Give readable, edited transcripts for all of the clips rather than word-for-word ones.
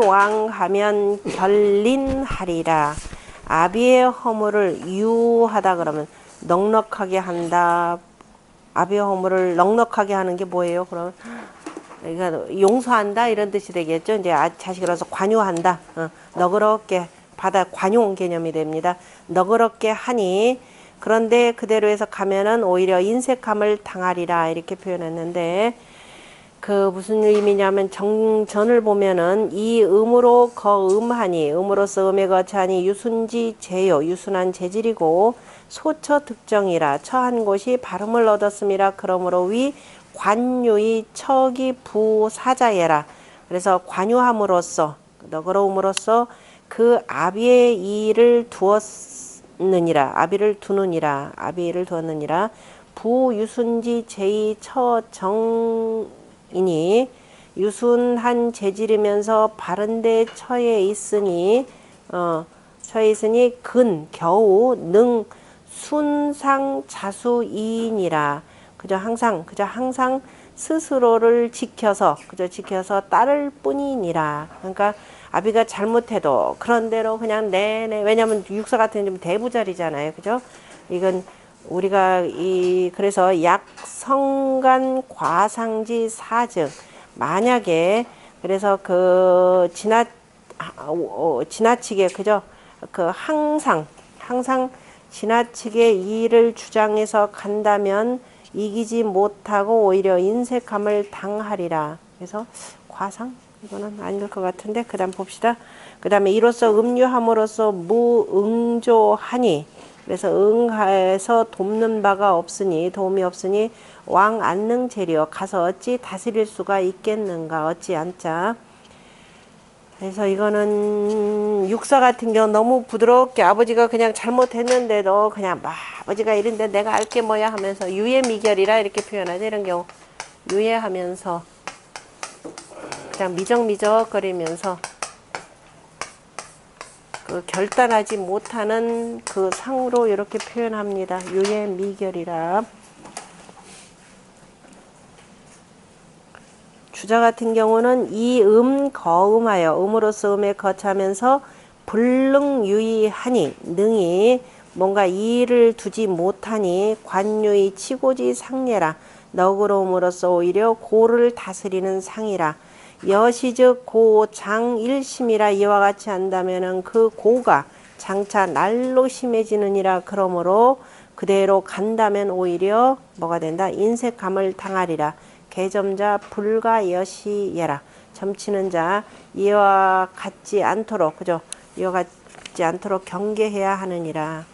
왕하면 결린하리라. 아비의 허물을 유하다 그러면 넉넉하게 한다. 아비의 허물을 넉넉하게 하는 게 뭐예요? 그럼 그러니까 용서한다 이런 뜻이 되겠죠. 이제 자식으로서 관유한다. 너그럽게 받아 관용 개념이 됩니다. 너그럽게 하니 그런데 그대로 해서 가면은 오히려 인색함을 당하리라 이렇게 표현했는데 그 무슨 의미냐면 정전을 보면은 이 음으로 거음하니 음으로서 음에 거처하니 유순지 제요 유순한 재질이고 소처 득정이라 처한 곳이 발음을 얻었음이라 그러므로 위 관유의 척이 부사자예라. 그래서 관유함으로써 너그러움으로써 그 아비의 이를 두었느니라 아비를 두었느니라 부유순지 제의 처정이니 유순한 재질이면서 바른데 처해 있으니 겨우 능 순상 자수이니라. 그저 항상 스스로를 지켜서 따를 뿐이니라. 그러니까 아비가 잘못해도 그런대로 그냥 내내 왜냐면 육사 같은 좀 대부절이잖아요. 그죠? 이건 우리가 그래서 약성간 과상지 사즉 만약에 그래서 그 지나치게 그죠? 그 항상 지나치게 이의를 주장해서 간다면 이기지 못하고 오히려 인색함을 당하리라. 그래서 과상 이거는 아닐 것 같은데 그다음 봅시다. 그다음에 이로써 음유함으로써 무응조하니 그래서 응하에서 돕는 바가 없으니 도움이 없으니 왕 안능 재려 가서 어찌 다스릴 수가 있겠는가 어찌 앉자. 그래서 이거는 육사 같은 경우 너무 부드럽게 아버지가 그냥 잘못했는데도 그냥 아버지가 이런데 내가 알게 뭐야 하면서 유예미결이라 이렇게 표현하죠. 이런 경우 유예하면서 그냥 미적미적거리면서 그 결단하지 못하는 그 상으로 이렇게 표현합니다. 유예미결이라. 주자 같은 경우는 이 거음하여 음으로써 음에 거쳐하면서 불능유의하니 능히 뭔가 이의를 두지 못하니 관유의 치고지 상례라. 너그러움으로써 오히려 고를 다스리는 상이라. 여시즉 고장일심이라. 이와 같이 한다면은 그 고가 장차 날로 심해지느니라. 그러므로 그대로 간다면 오히려 뭐가 된다? 인색함을 당하리라. 개점자 불가여시예라. 점치는 자 이와 같지 않도록 그죠? 이와 같지 않도록 경계해야 하느니라.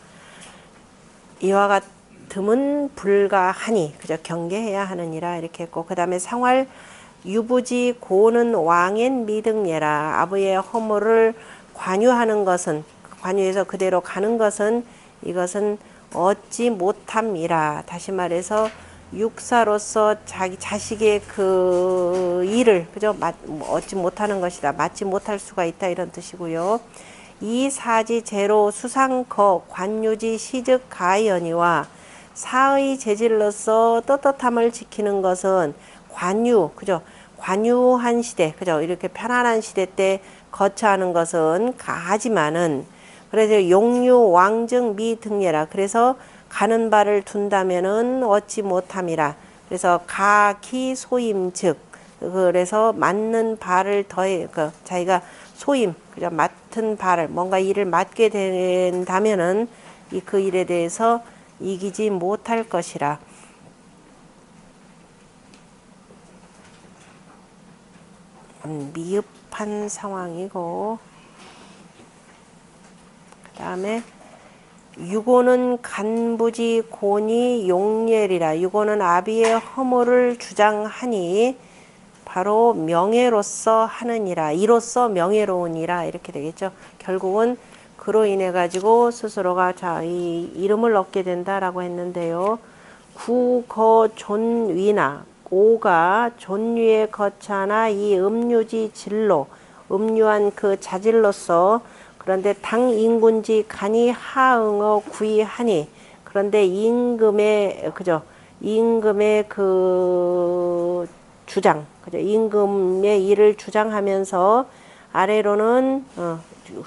이와 같음은 불가하니 그죠? 경계해야 하느니라 이렇게 했고 그 다음에 상활 유부지 고는 왕엔 미등예라. 아버의 허물을 관유하는 것은 관유해서 그대로 가는 것은 이것은 얻지 못함이라. 다시 말해서 육사로서 자식의 그 일을 그죠? 얻지 못하는 것이다. 맞지 못할 수가 있다 이런 뜻이고요. 이 사지 제로 수상거 관유지 시즉 가연이와 사의 재질로서 떳떳함을 지키는 것은 관유 그죠? 관유한 시대 그죠? 이렇게 편안한 시대 때 거처하는 것은 가지만은 그래서 용유 왕증 미등예라. 그래서 가는 바를 둔다면은 얻지 못함이라. 그래서 가기 소임 즉 그래서 맡는 바를 더해 자기가 소임 그죠? 맡은 바를 뭔가 일을 맡게 된다면은 그 일에 대해서 이기지 못할 것이라. 미흡한 상황이고 그 다음에 유고는 간부지 고니 용례리라. 유고는 아비의 허물을 주장하니 바로 명예로서 하느니라. 이로써 명예로우니라 이렇게 되겠죠. 결국은 그로 인해 가지고 스스로가 이 이름을 얻게 된다라고 했는데요. 구거 존위나 오가 존위에 거차나 이 음유지 진로 음유한 그 자질로서 그런데 당 인군지 간이 하응어 구이하니 그런데 임금의 그죠? 임금의 그 주장 그죠? 임금의 일을 주장하면서 아래로는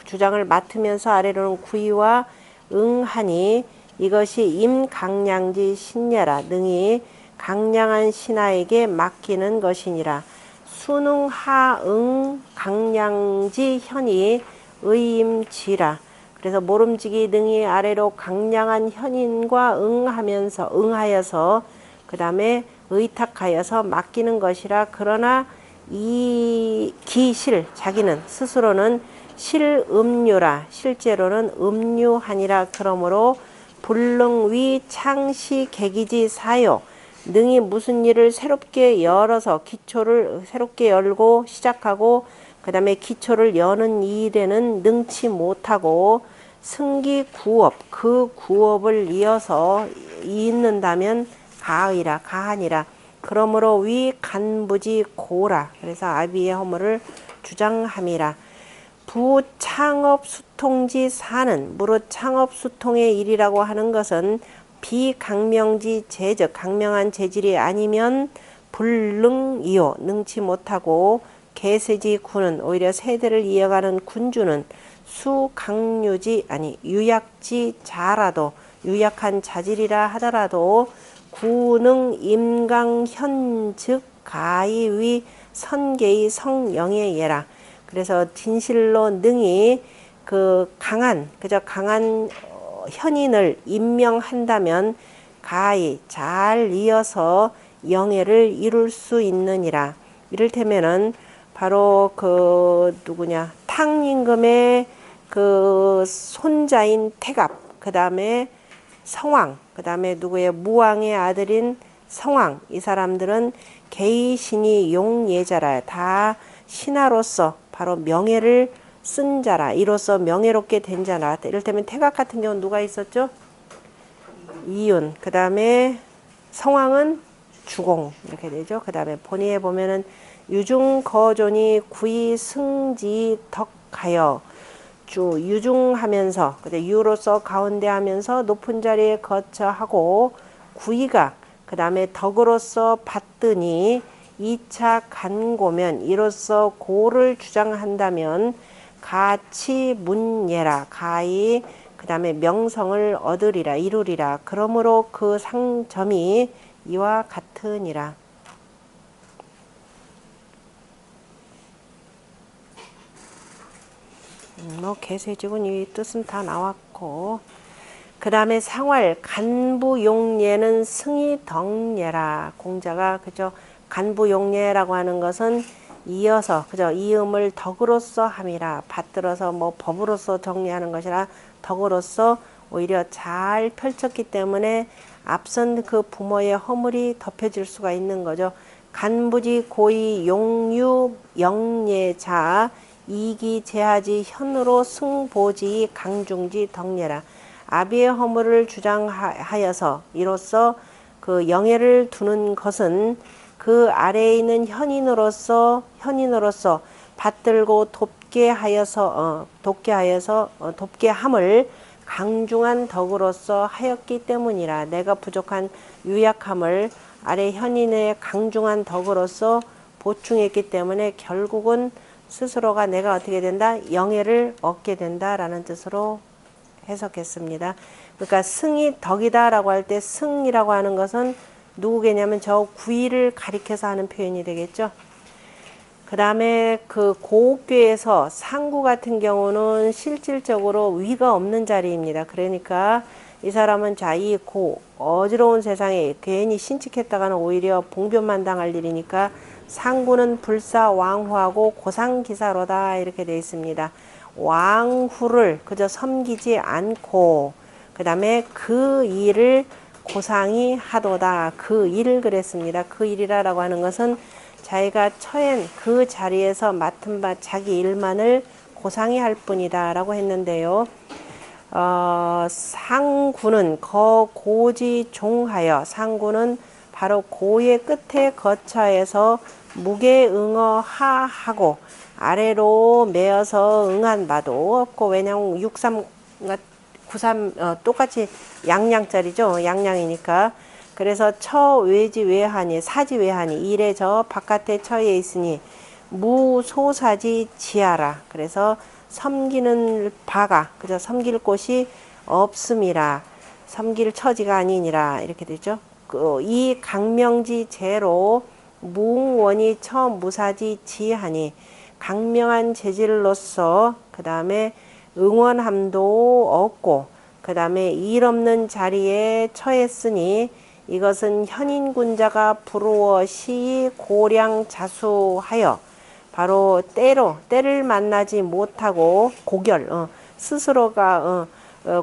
주장을 맡으면서 아래로는 구의와 응하니 이것이 임강량지 신녀라 능히 강량한 신하에게 맡기는 것이니라. 수능하응 강량지 현이 의임지라. 그래서 모름지기 능히 아래로 강량한 현인과 응하여서 그 다음에 의탁하여서 맡기는 것이라. 그러나 이 기실 자기는 스스로는 실음류라 실제로는 음류하니라. 그러므로 불능위 창시 계기지 사요 능히 무슨 일을 새롭게 열어서 기초를 새롭게 열고 시작하고 그 다음에 기초를 여는 일에는 능치 못하고 승기 구업 그 구업을 이어서 잇는다면 가하니라. 그러므로 위 간부지 고라. 그래서 아비의 허물을 주장함이라. 부창업 수통지 사는 무릇 창업 수통의 일이라고 하는 것은 비강명지 재적 강명한 재질이 아니면 불능이요 능치 못하고 개세지 군은 오히려 세대를 이어가는 군주는 수강류지 아니 유약지 자라도 유약한 자질이라 하더라도 구능 임강현즉 가이위 선계의 성영의 예라. 그래서 진실로 능히 그 강한 현인을 임명한다면 가히 잘 이어서 영예를 이룰 수 있느니라. 이를테면은 바로 탕임금의 그 손자인 태갑, 그 다음에 성왕, 그 다음에 무왕의 아들인 성왕, 이 사람들은 개이신이 용예자라. 다 신하로서 바로 명예를 쓴 자라. 이로써 명예롭게 된 자라. 이를테면 태각 같은 경우는 누가 있었죠? 이윤. 그 다음에 성왕은 주공 이렇게 되죠. 그 다음에 본의에 보면은 유중거존이 구이승지 덕하여 유중하면서 유로서 가운데 하면서 높은 자리에 거처하고 구이가 그 다음에 덕으로서 받더니 2차 간고면 이로써 고를 주장한다면 가치 문예라. 가히 그 다음에 명성을 얻으리라 이루리라. 그러므로 그 상점이 이와 같으니라. 개세직은 이 뜻은 다 나왔고 그 다음에 상활 간부용례는 승이 덕례라. 공자가 그죠 간부용례라고 하는 것은 이어서 그죠 이음을 덕으로서 함이라. 받들어서 법으로서 정리하는 것이라 덕으로서 오히려 잘 펼쳤기 때문에 앞선 그 부모의 허물이 덮여질 수가 있는 거죠. 간부지 고의 용유 영예자 이기 제하지 현으로 승보지 강중지 덕례라. 아비의 허물을 주장하여서 이로써 그 영예를 두는 것은 그 아래에 있는 현인으로서 받들고 돕게 함을 강중한 덕으로서 하였기 때문이라. 내가 부족한 유약함을 아래 현인의 강중한 덕으로서 보충했기 때문에 결국은 스스로가 내가 어떻게 된다? 영예를 얻게 된다라는 뜻으로 해석했습니다. 그러니까 승이 덕이다라고 할 때 승이라고 하는 것은 누구겠냐면 저 구이를 가리켜서 하는 표현이 되겠죠. 그 다음에 그 고옥교에서 상구 같은 경우는 실질적으로 위가 없는 자리입니다. 그러니까 이 사람은 이 어지러운 세상에 괜히 신칙했다가는 오히려 봉변만 당할 일이니까 상구는 불사왕후하고 고상기사로다 이렇게 되어 있습니다. 왕후를 그저 섬기지 않고 그 다음에 그 일을 고상이 하도다. 그 일을 그랬습니다. 그 일이라고 하는 것은 자기가 처한 그 자리에서 맡은 바 자기 일만을 고상히 할 뿐이다 라고 했는데요. 상구는 거고지 종하여 상구는 바로 고의 끝에 거처에서 무게응어하하고 아래로 매어서 응한 바도 없고 왜냐하면 63, 93 똑같이 양양짜리죠. 양양이니까. 그래서 처 외지 외하니 사지 외하니 일에 저 바깥에 처해 있으니 무소사지 지하라. 그래서 섬기는 바가 그저 섬길 곳이 없음이라. 섬길 처지가 아니니라. 이렇게 되죠. 이 강명지 제로 무원이 처무사지 지하니 강명한 재질로서 그 다음에 응원함도 없고 그 다음에 일 없는 자리에 처했으니 이것은 현인군자가 부러워 시 고량 자수하여 바로 때를 만나지 못하고 스스로가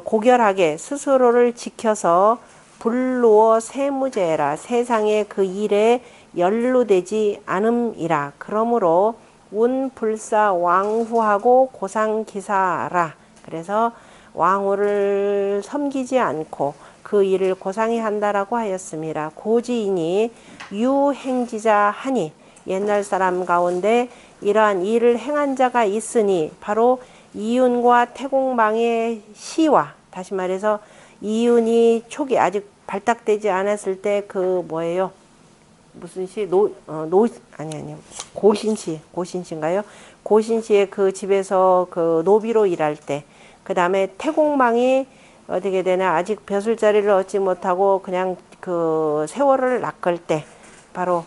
고결하게 스스로를 지켜서 불루어 세무제라 세상의 그 일에 연루되지 않음이라. 그러므로 운불사 왕후하고 고상기사라. 그래서 왕후를 섬기지 않고 그 일을 고상히 한다라고 하였습니다. 고지인이 유행지자 하니 옛날 사람 가운데 이러한 일을 행한 자가 있으니 바로 이윤과 태공망의 시와 다시 말해서 이윤이 초기 아직 발탁되지 않았을 때 그 뭐예요? 무슨 시? 고신시인가요? 고신시의 그 집에서 그 노비로 일할 때, 그 다음에 태공망이 어떻게 되나 아직 벼슬자리를 얻지 못하고 그냥 그 세월을 낚을 때, 바로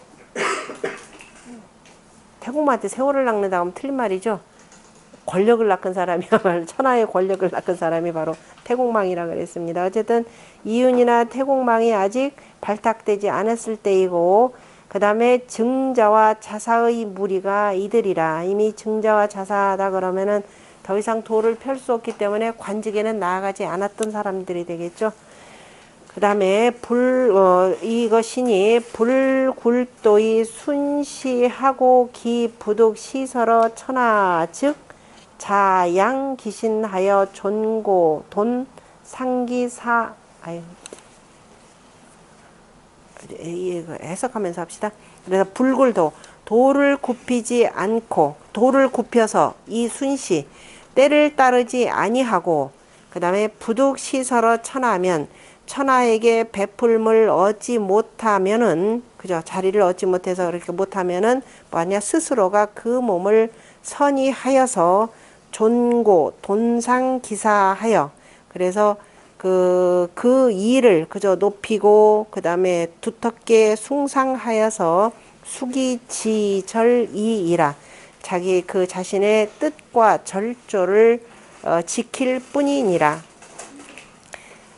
태공망한테 세월을 낚는다 하면 틀린 말이죠. 권력을 낚은 사람이야말로 천하의 권력을 낚은 사람이 바로 태공망이라 그랬습니다. 어쨌든 이윤이나 태공망이 아직 발탁되지 않았을 때이고 그 다음에 증자와 자사의 무리가 이들이라. 이미 증자와 자사하다 그러면은 더 이상 도를 펼 수 없기 때문에 관직에는 나아가지 않았던 사람들이 되겠죠. 그 다음에 이것이니 불굴도의 순시하고 기부득 시설어 천하 즉 자양 기신하여 존고 돈 상기사 해석하면서 합시다. 그래서 불굴도 도를 굽히지 않고 도를 굽혀서 이 순시 때를 따르지 아니하고 그 다음에 부득 시설어 천하면 천하에게 베풀물 얻지 못하면은 그죠 자리를 얻지 못해서 그렇게 못하면은 뭐하냐 스스로가 그 몸을 선의하여서 존고 돈상기사하여 그래서 그 일을 그저 높이고 그 다음에 두텁게 숭상하여서 수기지절이이라 자기 그 자신의 뜻과 절조를 지킬 뿐이니라.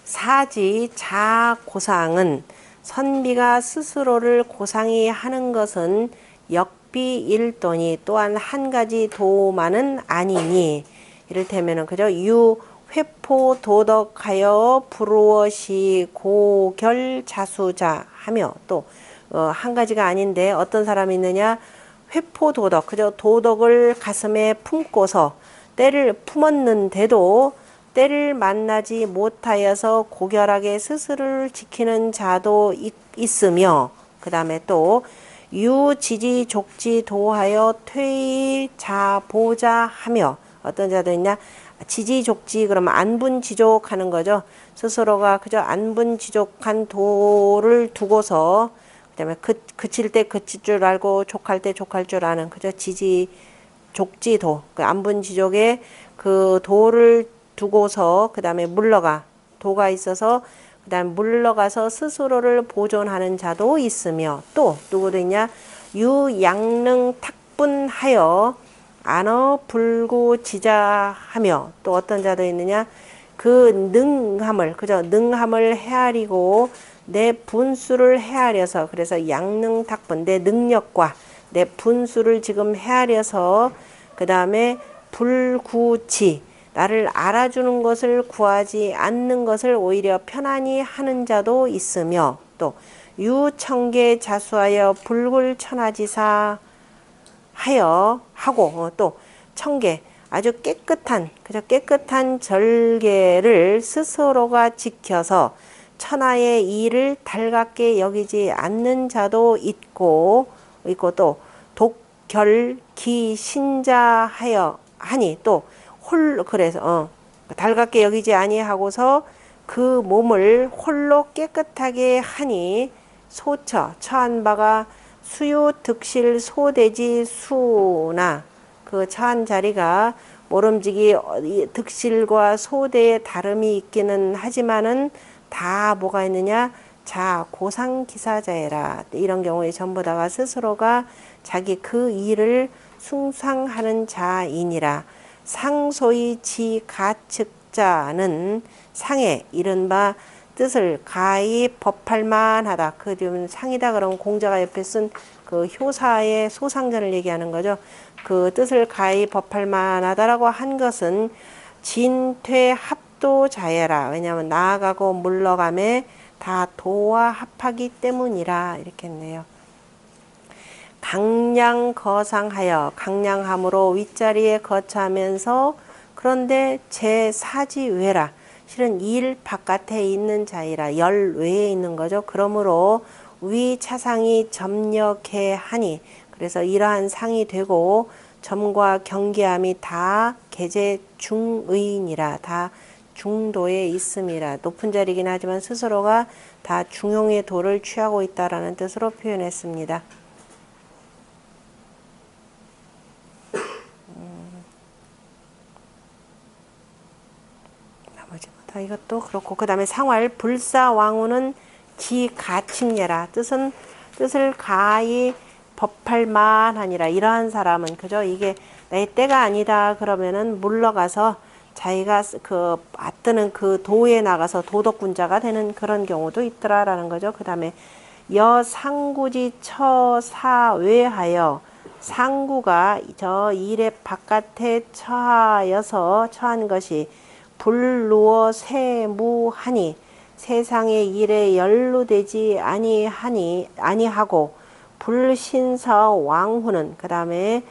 사지 자고상은 선비가 스스로를 고상히 하는 것은 역비일도니 또한 한 가지 도만은 아니니 이를테면은 그죠 유회포 도덕하여 부러워시 고결자수자 하며 또 한 가지가 아닌데 어떤 사람이 있느냐 회포 도덕 그죠 도덕을 가슴에 품고서 때를 품었는데도 때를 만나지 못하여서 고결하게 스스로를 지키는 자도 있으며 그 다음에 또 유지지 족지 도하여 퇴자보자 하며 어떤 자도 있냐 지지족지 그러면 안분지족 하는 거죠. 스스로가 그저 안분지족한 도를 두고서 그다음에 그칠 때 그칠 줄 알고 족할 때 족할 줄 아는 그저 지지족지도 그 안분지족의 그 도를 두고서 그 다음에 도가 있어서 그 다음에 물러가서 스스로를 보존하는 자도 있으며 또 누구도 있냐 유양능 탁분하여 안어 불구지자하며 또 어떤 자도 있느냐 그 능함을 헤아리고 내 분수를 헤아려서 그래서 양능탁분 내 능력과 내 분수를 지금 헤아려서 그 다음에 불구지 나를 알아주는 것을 구하지 않는 것을 오히려 편안히 하는 자도 있으며 또 유청계 자수하여 불굴천하지사 하고 또 청계 아주 깨끗한 절개를 스스로가 지켜서 천하의 일을 달갑게 여기지 않는 자도 있고 또 독결기 신자하여 하니 또 그래서 달갑게 여기지 아니하고서 그 몸을 홀로 깨끗하게 하니 처한 바가 수유 득실 소대지 수나 그 처한 자리가 모름지기 득실과 소대의 다름이 있기는 하지만은 다 뭐가 있느냐? 자 고상기사자애라. 이런 경우에 전부 다가 스스로가 자기 그 일을 숭상하는 자이니라. 상소의 지가측자는 상의 이른바 뜻을 가히 법할 만하다. 그 상이다 그러면 공자가 옆에 쓴 그 효사의 소상전을 얘기하는 거죠. 그 뜻을 가히 법할 만하다라고 한 것은 진퇴 합도자예라. 왜냐하면 나아가고 물러감에 다 도와 합하기 때문이라 이렇게 했네요. 강량거상하여 강량함으로 윗자리에 거처하면서 그런데 제4지외라. 실은 일 바깥에 있는 자이라 열 외에 있는 거죠. 그러므로 위 차상이 점력해 하니 그래서 이러한 상이 되고 점과 경계함이 다 계제 중의니라. 다 중도에 있음이라. 높은 자리긴 하지만 스스로가 다 중용의 도를 취하고 있다라는 뜻으로 표현했습니다. 나머지 다 이것도 그렇고 그 다음에 상활 불사왕후는 지가칭예라. 뜻을 가히 법할 만하니라. 이러한 사람은 그죠? 이게 내 때가 아니다 그러면은 물러가서 자기가 그 맞드는 그 도에 나가서 도덕군자가 되는 그런 경우도 있더라라는 거죠. 그 다음에 여상구지 처사외하여 상구가 저 일의 바깥에 처한 것이 불루어 세무하니 세상의 일에 연루되지 아니하고 불신서 왕후는 그 다음에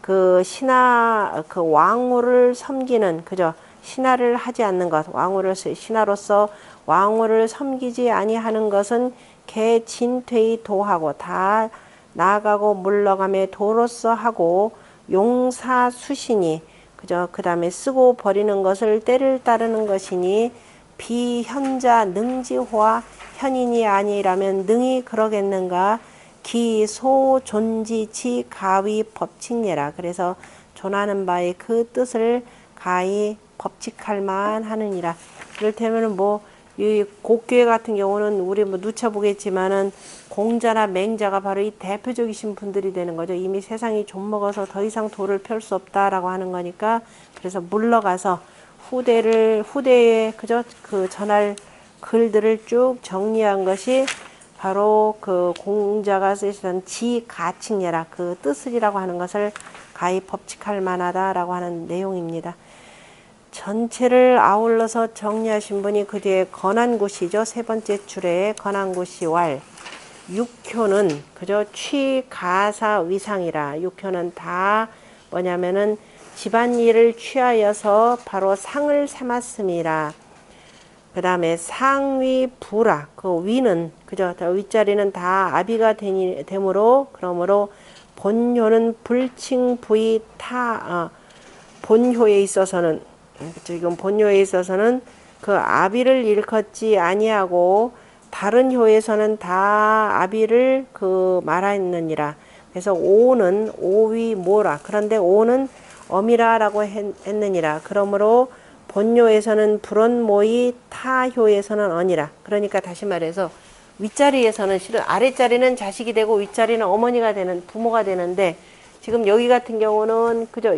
그 신하 그 왕후를 섬기는 그죠 신하를 하지 않는 것 왕후를 신하로서 왕후를 섬기지 아니하는 것은 개진퇴의 도하고 다 나아가고 물러감에 도로서 하고 용사수신이 그죠 그 다음에 쓰고 버리는 것을 때를 따르는 것이니 비현자 능지화 현인이 아니라면 능히 그러겠는가 기소 존지치 가위 법칙례라. 그래서 존하는 바의 그 뜻을 가히 법칙할 만하느니라. 이를테면은 뭐 이 곡교회 같은 경우는 우리 뭐 누차 보겠지만은 공자나 맹자가 바로 이 대표적이신 분들이 되는 거죠. 이미 세상이 좀먹어서 더 이상 도를 펼 수 없다라고 하는 거니까 그래서 물러가서 후대에 그저 그 전할 글들을 쭉 정리한 것이 바로 그 공자가 쓰시던 지가칭례라 그 뜻을이라고 하는 것을 가히 법칙할 만하다라고 하는 내용입니다. 전체를 아울러서 정리하신 분이 그 뒤에 건안구시죠. 세 번째 줄에 건안구시 왈. 육효는 그저 취가사 위상이라. 육효는 다 뭐냐면은 집안일을 취하여서 바로 상을 삼았음이라. 그 다음에 상위 부라. 그 위는 그저 윗자리는 다 아비가 되므로 그러므로 본효는 불칭부의 본효에 있어서는 지금 본효에 있어서는 그 아비를 일컫지 아니하고 다른 효에서는 다 아비를 그 말하느니라. 그래서 오는 오위 모라. 그런데 오는 엄이라라고 했느니라. 그러므로 본효에서는 불언모이 타효에서는 언이라. 그러니까 다시 말해서 윗자리에서는 실은 아랫자리는 자식이 되고 윗자리는 어머니가 되는 부모가 되는데 지금 여기 같은 경우는 그저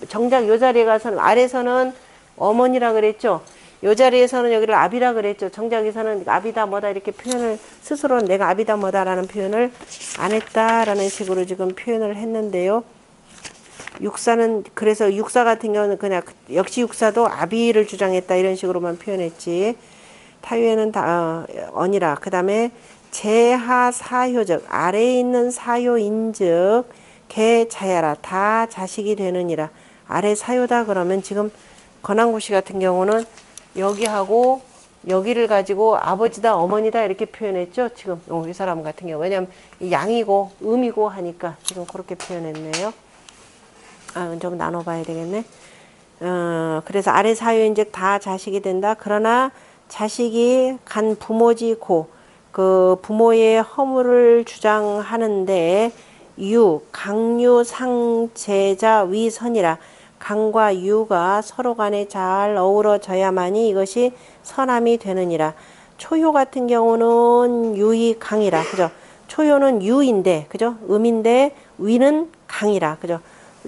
정작 요 자리에 가서는 아래서는 어머니라 그랬죠. 요 자리에서는 여기를 아비라 그랬죠. 정작에서는 아비다 뭐다 이렇게 표현을 스스로는 내가 아비다 뭐다라는 표현을 안 했다라는 식으로 지금 표현을 했는데요. 육사는 그래서 육사 같은 경우는 그냥 역시 육사도 아비를 주장했다 이런 식으로만 표현했지. 타유에는 다 언이라. 그 다음에 제하사효적 아래에 있는 사효인즉 개자야라 다 자식이 되느니라. 아래 사효다 그러면 지금 건안구시 같은 경우는 여기하고 여기를 가지고 아버지다 어머니다 이렇게 표현했죠. 지금 이 사람 같은 경우 왜냐하면 양이고 음이고 하니까 지금 그렇게 표현했네요. 좀 나눠봐야 되겠네. 그래서 아래 사유인즉 다 자식이 된다. 그러나 자식이 간 부모지 고 그 부모의 허물을 주장하는데 강유 상제자 위선이라. 강과 유가 서로 간에 잘 어우러져야만이 이것이 선함이 되느니라. 초효 같은 경우는 유이 강이라. 그죠? 초효는 유인데, 그죠? 음인데 위는 강이라. 그죠?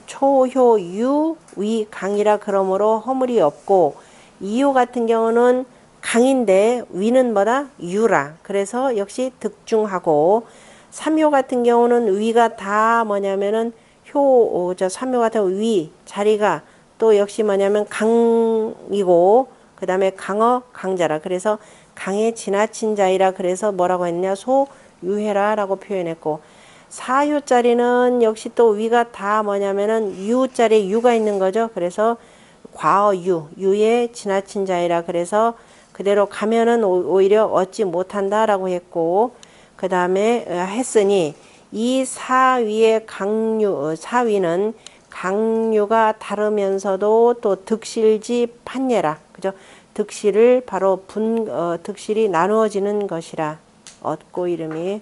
초효 유 위 강이라. 그러므로 허물이 없고, 이효 같은 경우는 강인데 위는 뭐다? 유라. 그래서 역시 득중하고, 삼효 같은 경우는 위가 다 뭐냐면은 삼효 같은 위 자리가 또 역시 뭐냐면 강이고, 그 다음에 강어 강자라. 그래서 강에 지나친 자이라. 그래서 뭐라고 했냐? 소유해라 라고 표현했고, 사유자리는 역시 또 위가 다 뭐냐면은 유자리에 유가 있는 거죠. 그래서 과어유, 유에 지나친 자이라. 그래서 그대로 가면은 오히려 얻지 못한다 라고 했고, 그 다음에 했으니 이 사위의 사위는 강유가 다르면서도 또 득실지 판예라. 그죠? 득실을 바로 득실이 나누어지는 것이라. 얻고 이름이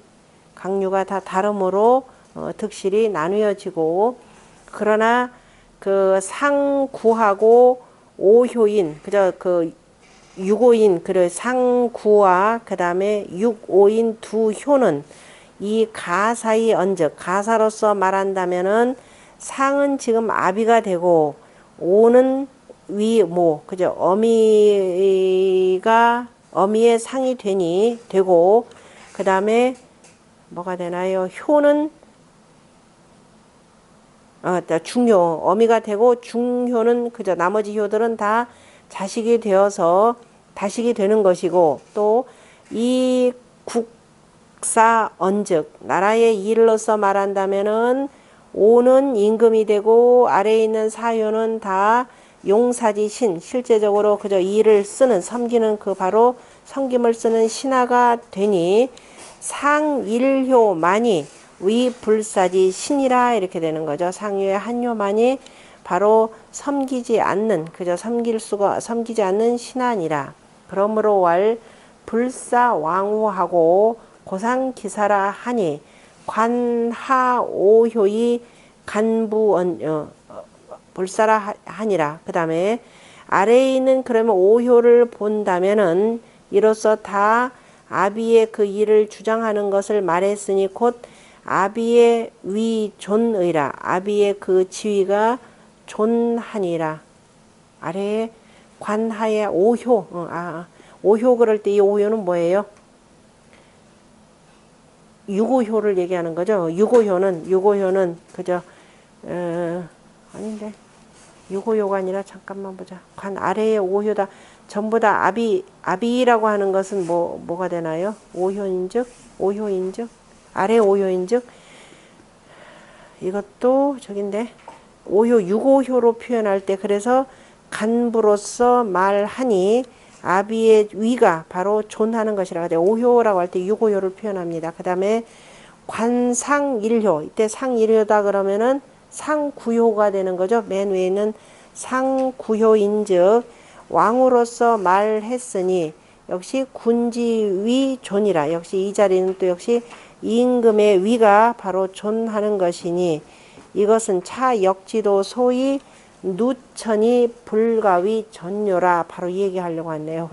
강유가 다 다름으로 득실이 나누어지고, 그러나 그 상구하고 오효인, 그죠? 그 육오인, 그래 상구와 그 다음에 육오인 두 효는 이 가사의 언즉, 가사로서 말한다면은 상은 지금 아비가 되고, 오는 위모, 그죠? 어미의 상이 되고, 그 다음에 뭐가 되나요? 효는 중효, 어미가 되고, 중효는 그저 나머지 효들은 다 자식이 되어서 다식이 되는 것이고, 또 이 국사 언즉, 나라의 일로서 말한다면은 오는 임금이 되고, 아래에 있는 사효는 다 용사지 실제적으로 그저 일을 쓰는, 섬기는 그 바로 섬김을 쓰는 신하가 되니, 상일효만이 위불사지 신이라. 이렇게 되는 거죠. 상유의 한효만이 바로 섬기지 않는, 그저 섬기지 않는 신하니라. 그러므로 왈 불사왕후하고 고상기사라 하니, 관하오효의 불사라 하니라. 그 다음에 아래에 있는 그러면 오효를 본다면은 이로써 다 아비의 그 일을 주장하는 것을 말했으니 곧 아비의 위존의라. 아비의 그 지위가 존하니라. 아래에 관하에 오효. 오효 그럴 때 이 오효는 뭐예요? 유고효를 얘기하는 거죠. 유고효는 그저 아닌데 유고효가 아니라 잠깐만 보자. 관 아래에 오효다. 전부 다 아비라고 하는 것은 뭐가 되나요? 오효인즉 아래 오효인즉 이것도 저긴데 유고효로 표현할 때, 그래서 간부로서 말하니 아비의 위가 바로 존하는 것이라. 오효라고 할 때 유고효를 표현합니다. 그 다음에 관상일효, 이때 상일효다 그러면은 상구효가 되는 거죠. 맨 위에는 상구효인즉 왕으로서 말했으니 역시 군지위 존이라. 역시 이 자리는 또 역시 임금의 위가 바로 존하는 것이니, 이것은 차역지도 소위 누천이 불가위 전요라. 바로 이 얘기하려고 했네요.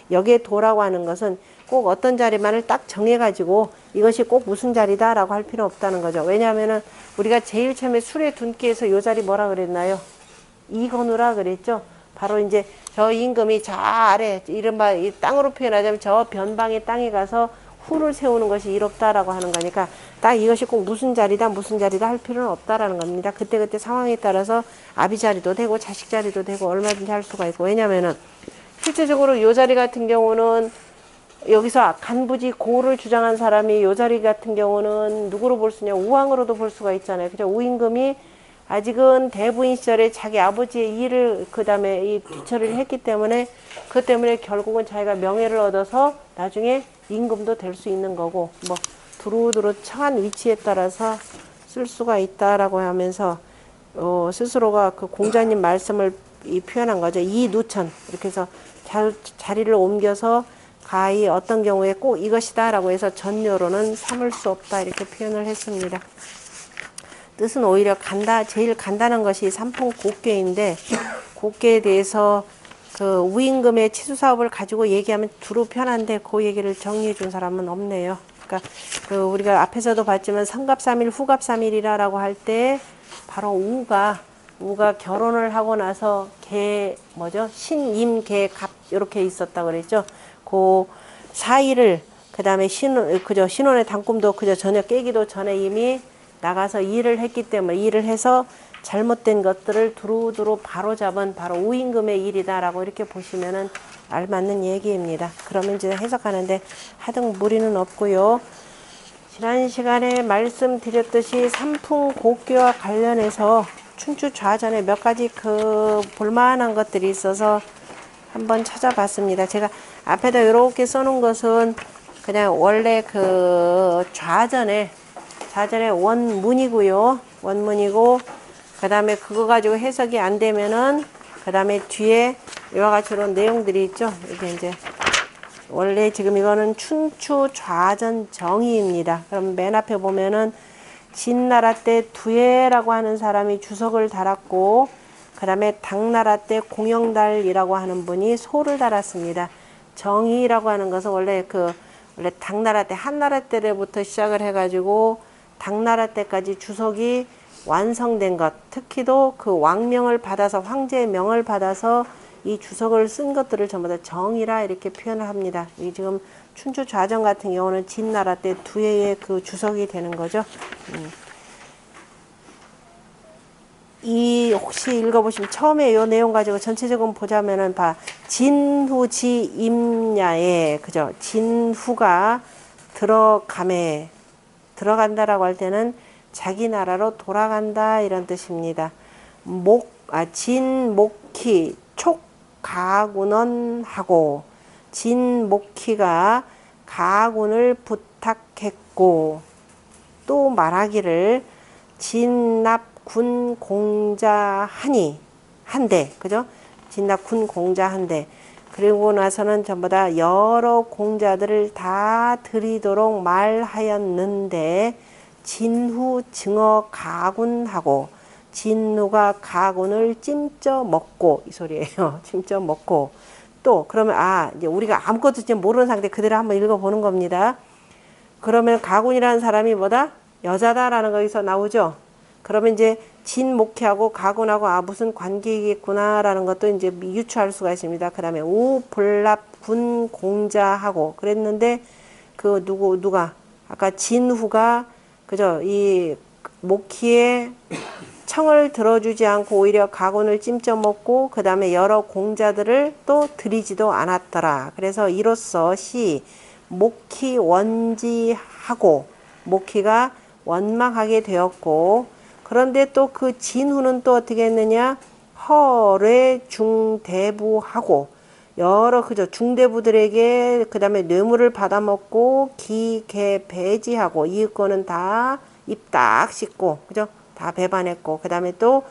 여기에 도라고 하는 것은 꼭 어떤 자리만을 딱 정해가지고 이것이 꼭 무슨 자리다 라고 할 필요 없다는 거죠. 왜냐하면은 우리가 제일 처음에 술의 둔기에서 요 자리 뭐라 그랬나요? 이건우라 그랬죠. 바로 이제 저 임금이 저 아래, 이른바 이 땅으로 표현하자면 저 변방의 땅에 가서 후를 세우는 것이 이롭다라고 하는 거니까 딱 이것이 꼭 무슨 자리다 할 필요는 없다라는 겁니다. 그때그때 상황에 따라서 아비 자리도 되고 자식 자리도 되고 얼마든지 할 수가 있고, 왜냐면은 실제적으로 요 자리 같은 경우는 여기서 간부지 고를 주장한 사람이 요 자리 같은 경우는 누구로 볼 수 있냐? 우왕으로도 볼 수가 있잖아요. 그죠? 우임금이 아직은 대부인 시절에 자기 아버지의 일을 그 다음에 이 뒤처리를 했기 때문에, 그 때문에 결국은 자기가 명예를 얻어서 나중에 임금도 될 수 있는 거고, 뭐 두루두루 처한 위치에 따라서 쓸 수가 있다라고 하면서 스스로가 그 공자님 말씀을 표현한 거죠. 이 누천, 이렇게 해서 자리를 옮겨서 가히 어떤 경우에 꼭 이것이다 라고 해서 전료로는 삼을 수 없다 이렇게 표현을 했습니다. 뜻은 오히려 제일 간단한 것이 삼풍곡계인데 곡계에 대해서 그 우임금의 취수사업을 가지고 얘기하면 두루 편한데 그 얘기를 정리해 준 사람은 없네요. 그러니까 그 우리가 앞에서도 봤지만 성갑삼일 후갑삼일이라고 할 때 바로 우가 결혼을 하고 나서 신임계갑 이렇게 있었다 그랬죠. 그 사일을 그다음에 신혼의 단꿈도 그저 저녁 깨기도 전에 이미 나가서 일을 했기 때문에 일을 해서 잘못된 것들을 두루두루 바로잡은 바로 우임금의 일이다라고 이렇게 보시면은 알맞는 얘기입니다. 그러면 이제 해석하는데 하등 무리는 없고요. 지난 시간에 말씀드렸듯이 삼풍곡계와 관련해서 춘추 좌전에 몇 가지 볼만한 것들이 있어서 한번 찾아봤습니다. 제가 앞에다 이렇게 써놓은 것은 그냥 원래 좌전의 원문이고요. 원문이고 그 다음에 그거 가지고 해석이 안 되면은 그 다음에 뒤에 이와 같이 이런 내용들이 있죠. 이게 이제 원래 지금 이거는 춘추 좌전 정의입니다. 그럼 맨 앞에 보면은 진나라 때 두예라고 하는 사람이 주석을 달았고 그 다음에 당나라 때 공영달이라고 하는 분이 소를 달았습니다. 정의라고 하는 것은 원래 당나라 때 한나라 때부터 시작을 해가지고 당나라 때까지 주석이 완성된 것, 특히도 그 왕명을 받아서 황제의 명을 받아서 이 주석을 쓴 것들을 전부 다 정의라 이렇게 표현을 합니다. 이 지금 춘추 좌전 같은 경우는 진나라 때 두예의 그 주석이 되는 거죠. 혹시 읽어보시면 처음에 이 내용 가지고 전체적으로 보자면은 진후지 임야에 그죠? 진후가 들어간다라고 할 때는 자기 나라로 돌아간다 이런 뜻입니다. 진목희 촉가군원 하고 진목희가 가군을 부탁했고 또 말하기를 진납군 공자하니 한대 그죠? 진납군 공자한대 그리고 나서는 전부 다 여러 공자들을 다 드리도록 말하였는데 진후 증어 가군하고 진누가 가군을 찜쪄 먹고 이 소리예요. 찜쪄 먹고 또 그러면 이제 우리가 아무것도 지금 모르는 상태 그대로 한번 읽어보는 겁니다. 그러면 가군이라는 사람이 뭐다? 여자다라는 거기서 나오죠. 그러면 이제 진목희하고 가군하고 무슨 관계이겠구나라는 것도 이제 유추할 수가 있습니다. 그 다음에 우불납군 공자하고 그랬는데 누가 아까 진후가 그죠? 이 목희의 청을 들어주지 않고 오히려 가군을 찜쪄 먹고 그 다음에 여러 공자들을 또 드리지도 않았더라. 그래서 이로써 목희 원지하고 목희가 원망하게 되었고 그런데 또 그 진후는 또 어떻게 했느냐? 허뢰 중대부하고 여러 중대부들에게 그 다음에 뇌물을 받아먹고 기계 배지하고 이거는 다 입 딱 씻고 그죠? 다 배반했고 그 다음에 또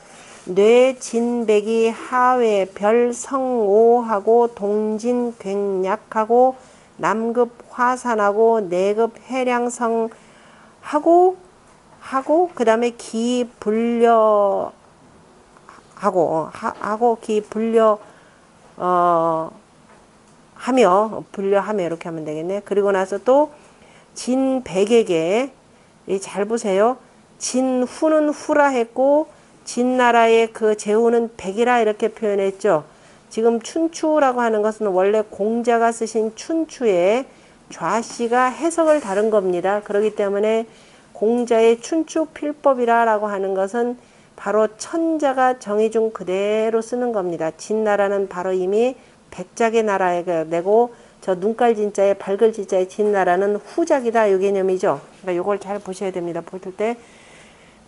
뇌진백이 하회 별성오하고 동진굉약하고 남급 화산하고 내급 해량성 하고 그 다음에 기불려 하고 기불려 불려하며 이렇게 하면 되겠네. 그리고 나서 또 진백에게 잘 보세요. 진후는 후라 했고 진나라의 그 제후는 백이라 이렇게 표현했죠. 지금 춘추라고 하는 것은 원래 공자가 쓰신 춘추의 좌씨가 해석을 다른 겁니다. 그렇기 때문에 공자의 춘추 필법이라고 하는 것은 바로 천자가 정의준 그대로 쓰는 겁니다. 진나라는 바로 이미 백작의 나라에 내고 저 눈깔 진자에 발글 진자의 진나라는 후작이다 이 개념이죠. 그러니까 이걸 잘 보셔야 됩니다. 볼 때.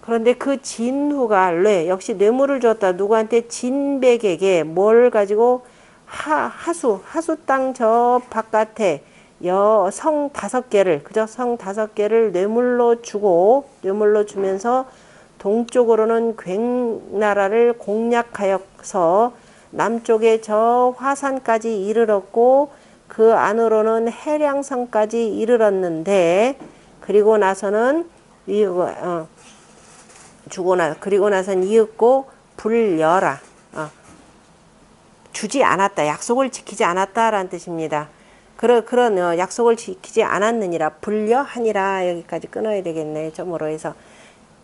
그런데 그 진후가 역시 뇌물을 줬다. 누구한테? 진백에게 뭘 가지고 하수 땅 저 바깥에 성 5개를 그죠? 성 5개를 뇌물로 주면서 동쪽으로는 괭나라를 공략하여서 남쪽에 저 화산까지 이르렀고 그 안으로는 해량성까지 이르렀는데 그리고 나서는 그리고 나선 이윽고 불려라. 주지 않았다. 약속을 지키지 않았다라는 뜻입니다. 그런 약속을 지키지 않았느니라 불려하니라. 여기까지 끊어야 되겠네. 점으로 해서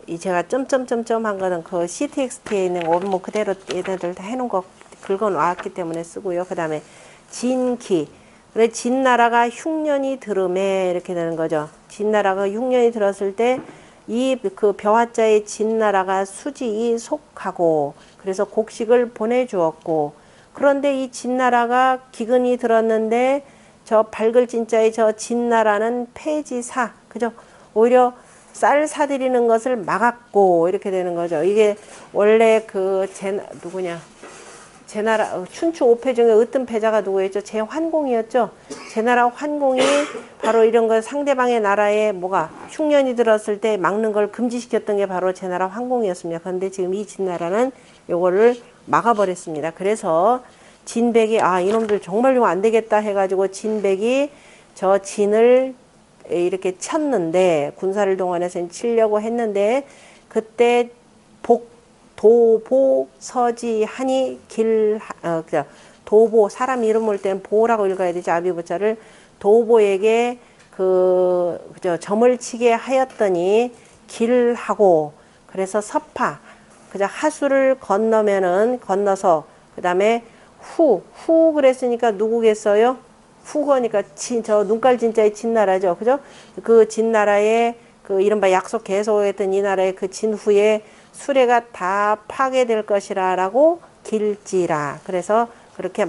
이 제가 점점점점 한 거는 그 CTXT에 있는 원문 그대로 얘네들 다 해놓은 거 긁어 놨기 때문에 쓰고요. 그 다음에 진기. 그래 진나라가 흉년이 들음에 이렇게 되는 거죠. 진나라가 흉년이 들었을 때 이 그 벼화자의 진나라가 수지이 속하고 그래서 곡식을 보내주었고 그런데 이 진나라가 기근이 들었는데 저 밝을 진자의 저 진나라는 폐지사 그죠? 오히려 쌀 사들이는 것을 막았고 이렇게 되는 거죠. 이게 원래 그 누구냐? 제나라 춘추 5패 중에 으뜸 패자가 누구였죠? 제환공이었죠. 제나라 환공이 바로 이런 걸 상대방의 나라에 뭐가 흉년이 들었을 때 막는 걸 금지시켰던 게 바로 제나라 환공이었습니다. 그런데 지금 이 진나라는 요거를 막아버렸습니다. 그래서 진백이 이놈들 정말 좀 안 되겠다 해가지고 진백이 저 진을 이렇게 쳤는데 군사를 동원해서 치려고 했는데 그때 도보 서지하니 도보 사람 이름 올 때는 보라고 읽어야 되지 아비부자를 도보에게 점을 치게 하였더니 길하고 그래서 서파 하수를 건너서 그 다음에 후 그랬으니까 누구겠어요? 후거니까 저 눈깔 진짜의 진나라죠. 그죠? 그 진나라의 그 이른바 약속 계속했던 이 나라의 그 진후에 수레가 다 파괴될 것이라라고 길지라. 그래서 그렇게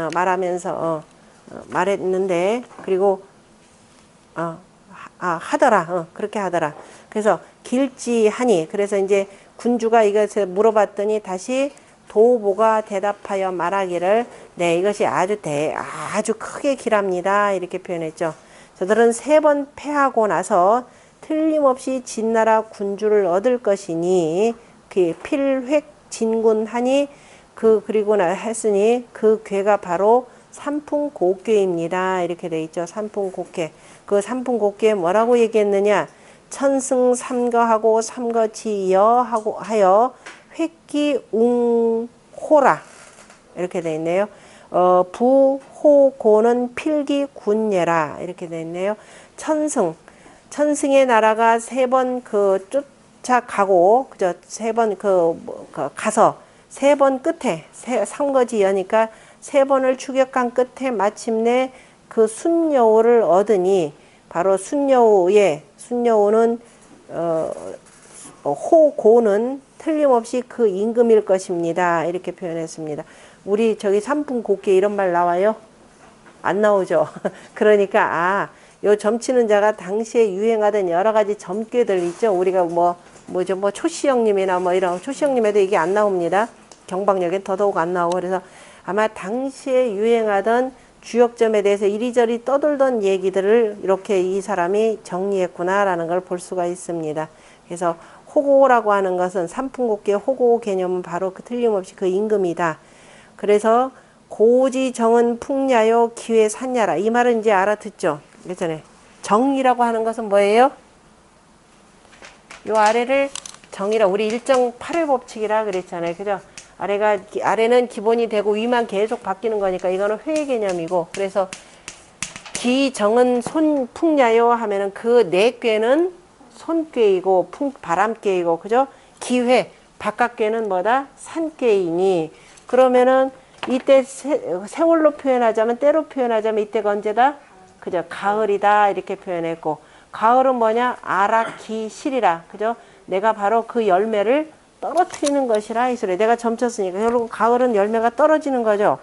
말하면서 말했는데 그리고 하더라. 그렇게 하더라. 그래서 길지하니 그래서 이제 군주가 이것을 물어봤더니 다시 도보가 대답하여 말하기를 네 이것이 아주 크게 길합니다. 이렇게 표현했죠. 저들은 3번 패하고 나서 틀림없이 진나라 군주를 얻을 것이니 그 필획 진군하니 그리고 했으니 그 궤가 바로 삼풍곡궤입니다. 이렇게 돼 있죠. 삼풍곡궤. 그 삼풍곡궤에 뭐라고 얘기했느냐? 천승삼거하고 삼거지여 하여 획기웅호라 이렇게 돼 있네요. 부호고는 필기군예라 이렇게 돼 있네요. 천승의 나라가 3번 쫓아가고 그죠? 3번 가서 3번 끝에 삼거지여니까 3번을 추격한 끝에 마침내 그 순여우를 얻으니 바로 순여우는 호고는 틀림없이 그 임금일 것입니다. 이렇게 표현했습니다. 우리 저기 삼풍곡계 이런 말 나와요? 안 나오죠. 그러니까 요 점치는 자가 당시에 유행하던 여러 가지 점괘들 있죠. 우리가 초시형님이나 이런 초시형님에도 이게 안 나옵니다. 경박역엔 더더욱 안 나오고 그래서 아마 당시에 유행하던 주역점에 대해서 이리저리 떠돌던 얘기들을 이렇게 이 사람이 정리했구나라는 걸 볼 수가 있습니다. 그래서 호고라고 하는 것은 삼풍곡계 호고 개념은 바로 틀림없이 그 임금이다. 그래서 고지정은 풍야요 기회 산야라 이 말은 이제 알아듣죠. 예전에 정이라고 하는 것은 뭐예요? 요 아래를 정이라 우리 일정 8회 법칙이라 그랬잖아요. 그죠? 아래는 기본이 되고 위만 계속 바뀌는 거니까 이거는 회의 개념이고 그래서 기정은 풍야요 하면은 그 4꾀는 손꾀이고 바람꾀이고 그죠? 기회 바깥꾀는 뭐다? 산꾀이니 그러면은 이때 세월로 표현하자면 때로 표현하자면 이때가 언제다? 그죠? 가을이다 이렇게 표현했고 가을은 뭐냐? 아라기실이라 그죠? 내가 바로 그 열매를 떨어뜨리는 것이라 이 소리. 내가 점쳤으니까 결국 가을은 열매가 떨어지는 거죠.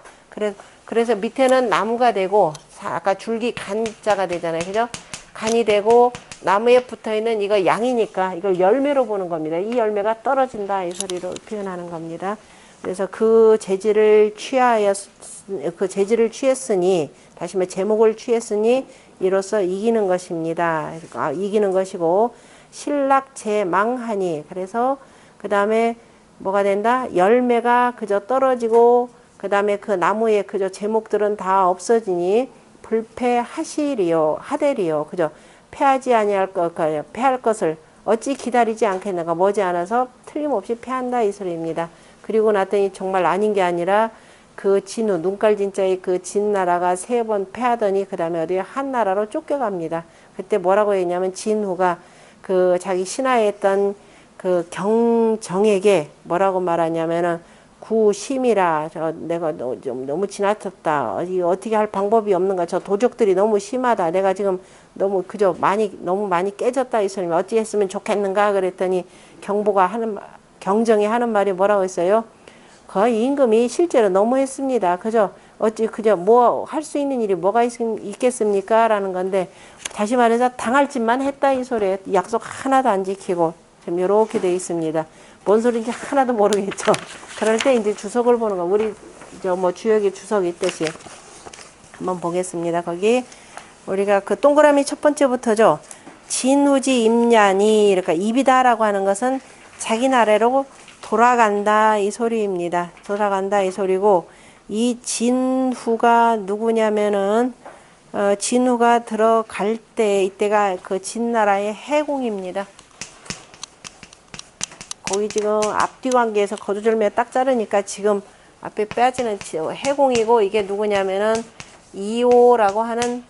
그래서 밑에는 나무가 되고 아까 줄기 간자가 되잖아요. 그죠? 간이 되고 나무에 붙어있는 이거 양이니까 이걸 열매로 보는 겁니다. 이 열매가 떨어진다 이 소리로 표현하는 겁니다. 그래서 그 재질을 취했으니 다시 말해 제목을 취했으니 이로써 이기는 것입니다. 이기는 것이고 신락제망하니 그래서 그 다음에 뭐가 된다? 열매가 그저 떨어지고 그 다음에 그 나무의 그저 제목들은 다 없어지니 불패하시리요 하되리요. 그죠? 패하지 아니할 것, 패할 것을 어찌 기다리지 않겠는가. 머지않아서 틀림없이 패한다 이 소리입니다. 그리고 났더니 정말 아닌 게 아니라 그 진후 눈깔진자의 그 진나라가 3번 패하더니 그 다음에 어디 한 나라로 쫓겨갑니다. 그때 뭐라고 했냐면 진후가 그 자기 신하에 했던 그 경정에게 뭐라고 말하냐면은 구심이라 저 내가 좀 너무 지나쳤다. 어떻게 할 방법이 없는가. 저 도적들이 너무 심하다. 내가 지금 너무 그저 너무 많이 깨졌다 이 소리면 어찌 했으면 좋겠는가 그랬더니 경정이 하는 말이 뭐라고 했어요? 그 임금이 실제로 너무했습니다. 그저 뭐 할 수 있는 일이 뭐가 있겠습니까? 라는 건데 다시 말해서 당할 짓만 했다 이 소리에 약속 하나도 안 지키고 좀 이렇게 돼 있습니다. 뭔 소리인지 하나도 모르겠죠. 그럴 때 이제 주석을 보는 거 우리 주역에 주석이 있듯이 한번 보겠습니다. 거기 우리가 그 동그라미 첫 번째부터죠. 진후지 임냐니 그러니까 입이다라고 하는 것은 자기 나라로 돌아간다 이 소리입니다. 돌아간다 이 소리고 이 진후가 누구냐면은 진후가 들어갈 때 이때가 그 진나라의 해공입니다. 거기 지금 앞뒤 관계에서 거두절미가 딱 자르니까 지금 앞에 빼지는 해공이고 이게 누구냐면은 이오라고 하는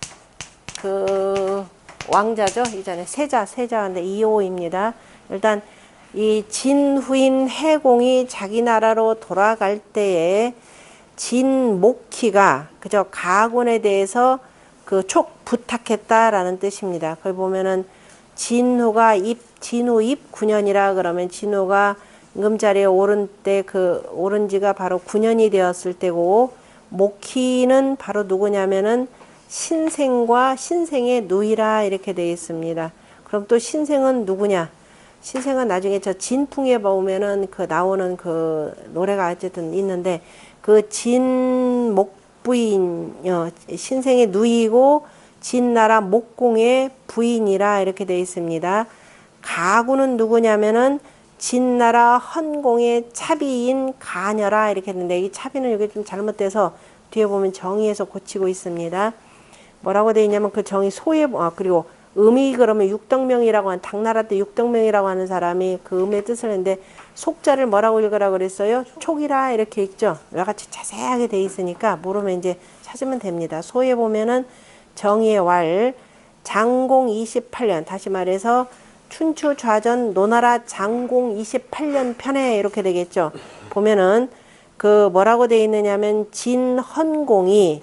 그 왕자죠. 이전에 세자인데 이오입니다. 일단 이 진후인 해공이 자기 나라로 돌아갈 때에 진목희가 그저 가군에 대해서 그 촉 부탁했다라는 뜻입니다. 거기 보면은 진후 입 9년이라 그러면 진후가 임금자리에 오른 때 오른 지가 바로 9년이 되었을 때고 목희는 바로 누구냐면은 신생과 신생의 누이라 이렇게 되어 있습니다. 그럼 또 신생은 누구냐? 신생은 나중에 저 진풍에 보면은 그 나오는 그 노래가 어쨌든 있는데 그 진목부인 신생의 누이고 진나라 목공의 부인이라 이렇게 되어 있습니다. 가구는 누구냐면은 진나라 헌공의 차비인 가녀라 이렇게 했는데 이 차비는 이게 좀 잘못돼서 뒤에 보면 정의에서 고치고 있습니다. 뭐라고 되어 있냐면 그 정의 그리고 음이 그러면 육덕명이라고 하는 당나라 때 육덕명이라고 하는 사람이 그 음의 뜻을 했는데 속자를 뭐라고 읽으라고 그랬어요? 촉이라 이렇게 읽죠. 이와 같이 자세하게 돼 있으니까 모르면 이제 찾으면 됩니다. 소에 보면은 정의의 왈 장공 28년 다시 말해서 춘추 좌전 노나라 장공 28년 편에 이렇게 되겠죠. 보면은 그 뭐라고 되어 있느냐면 진헌공이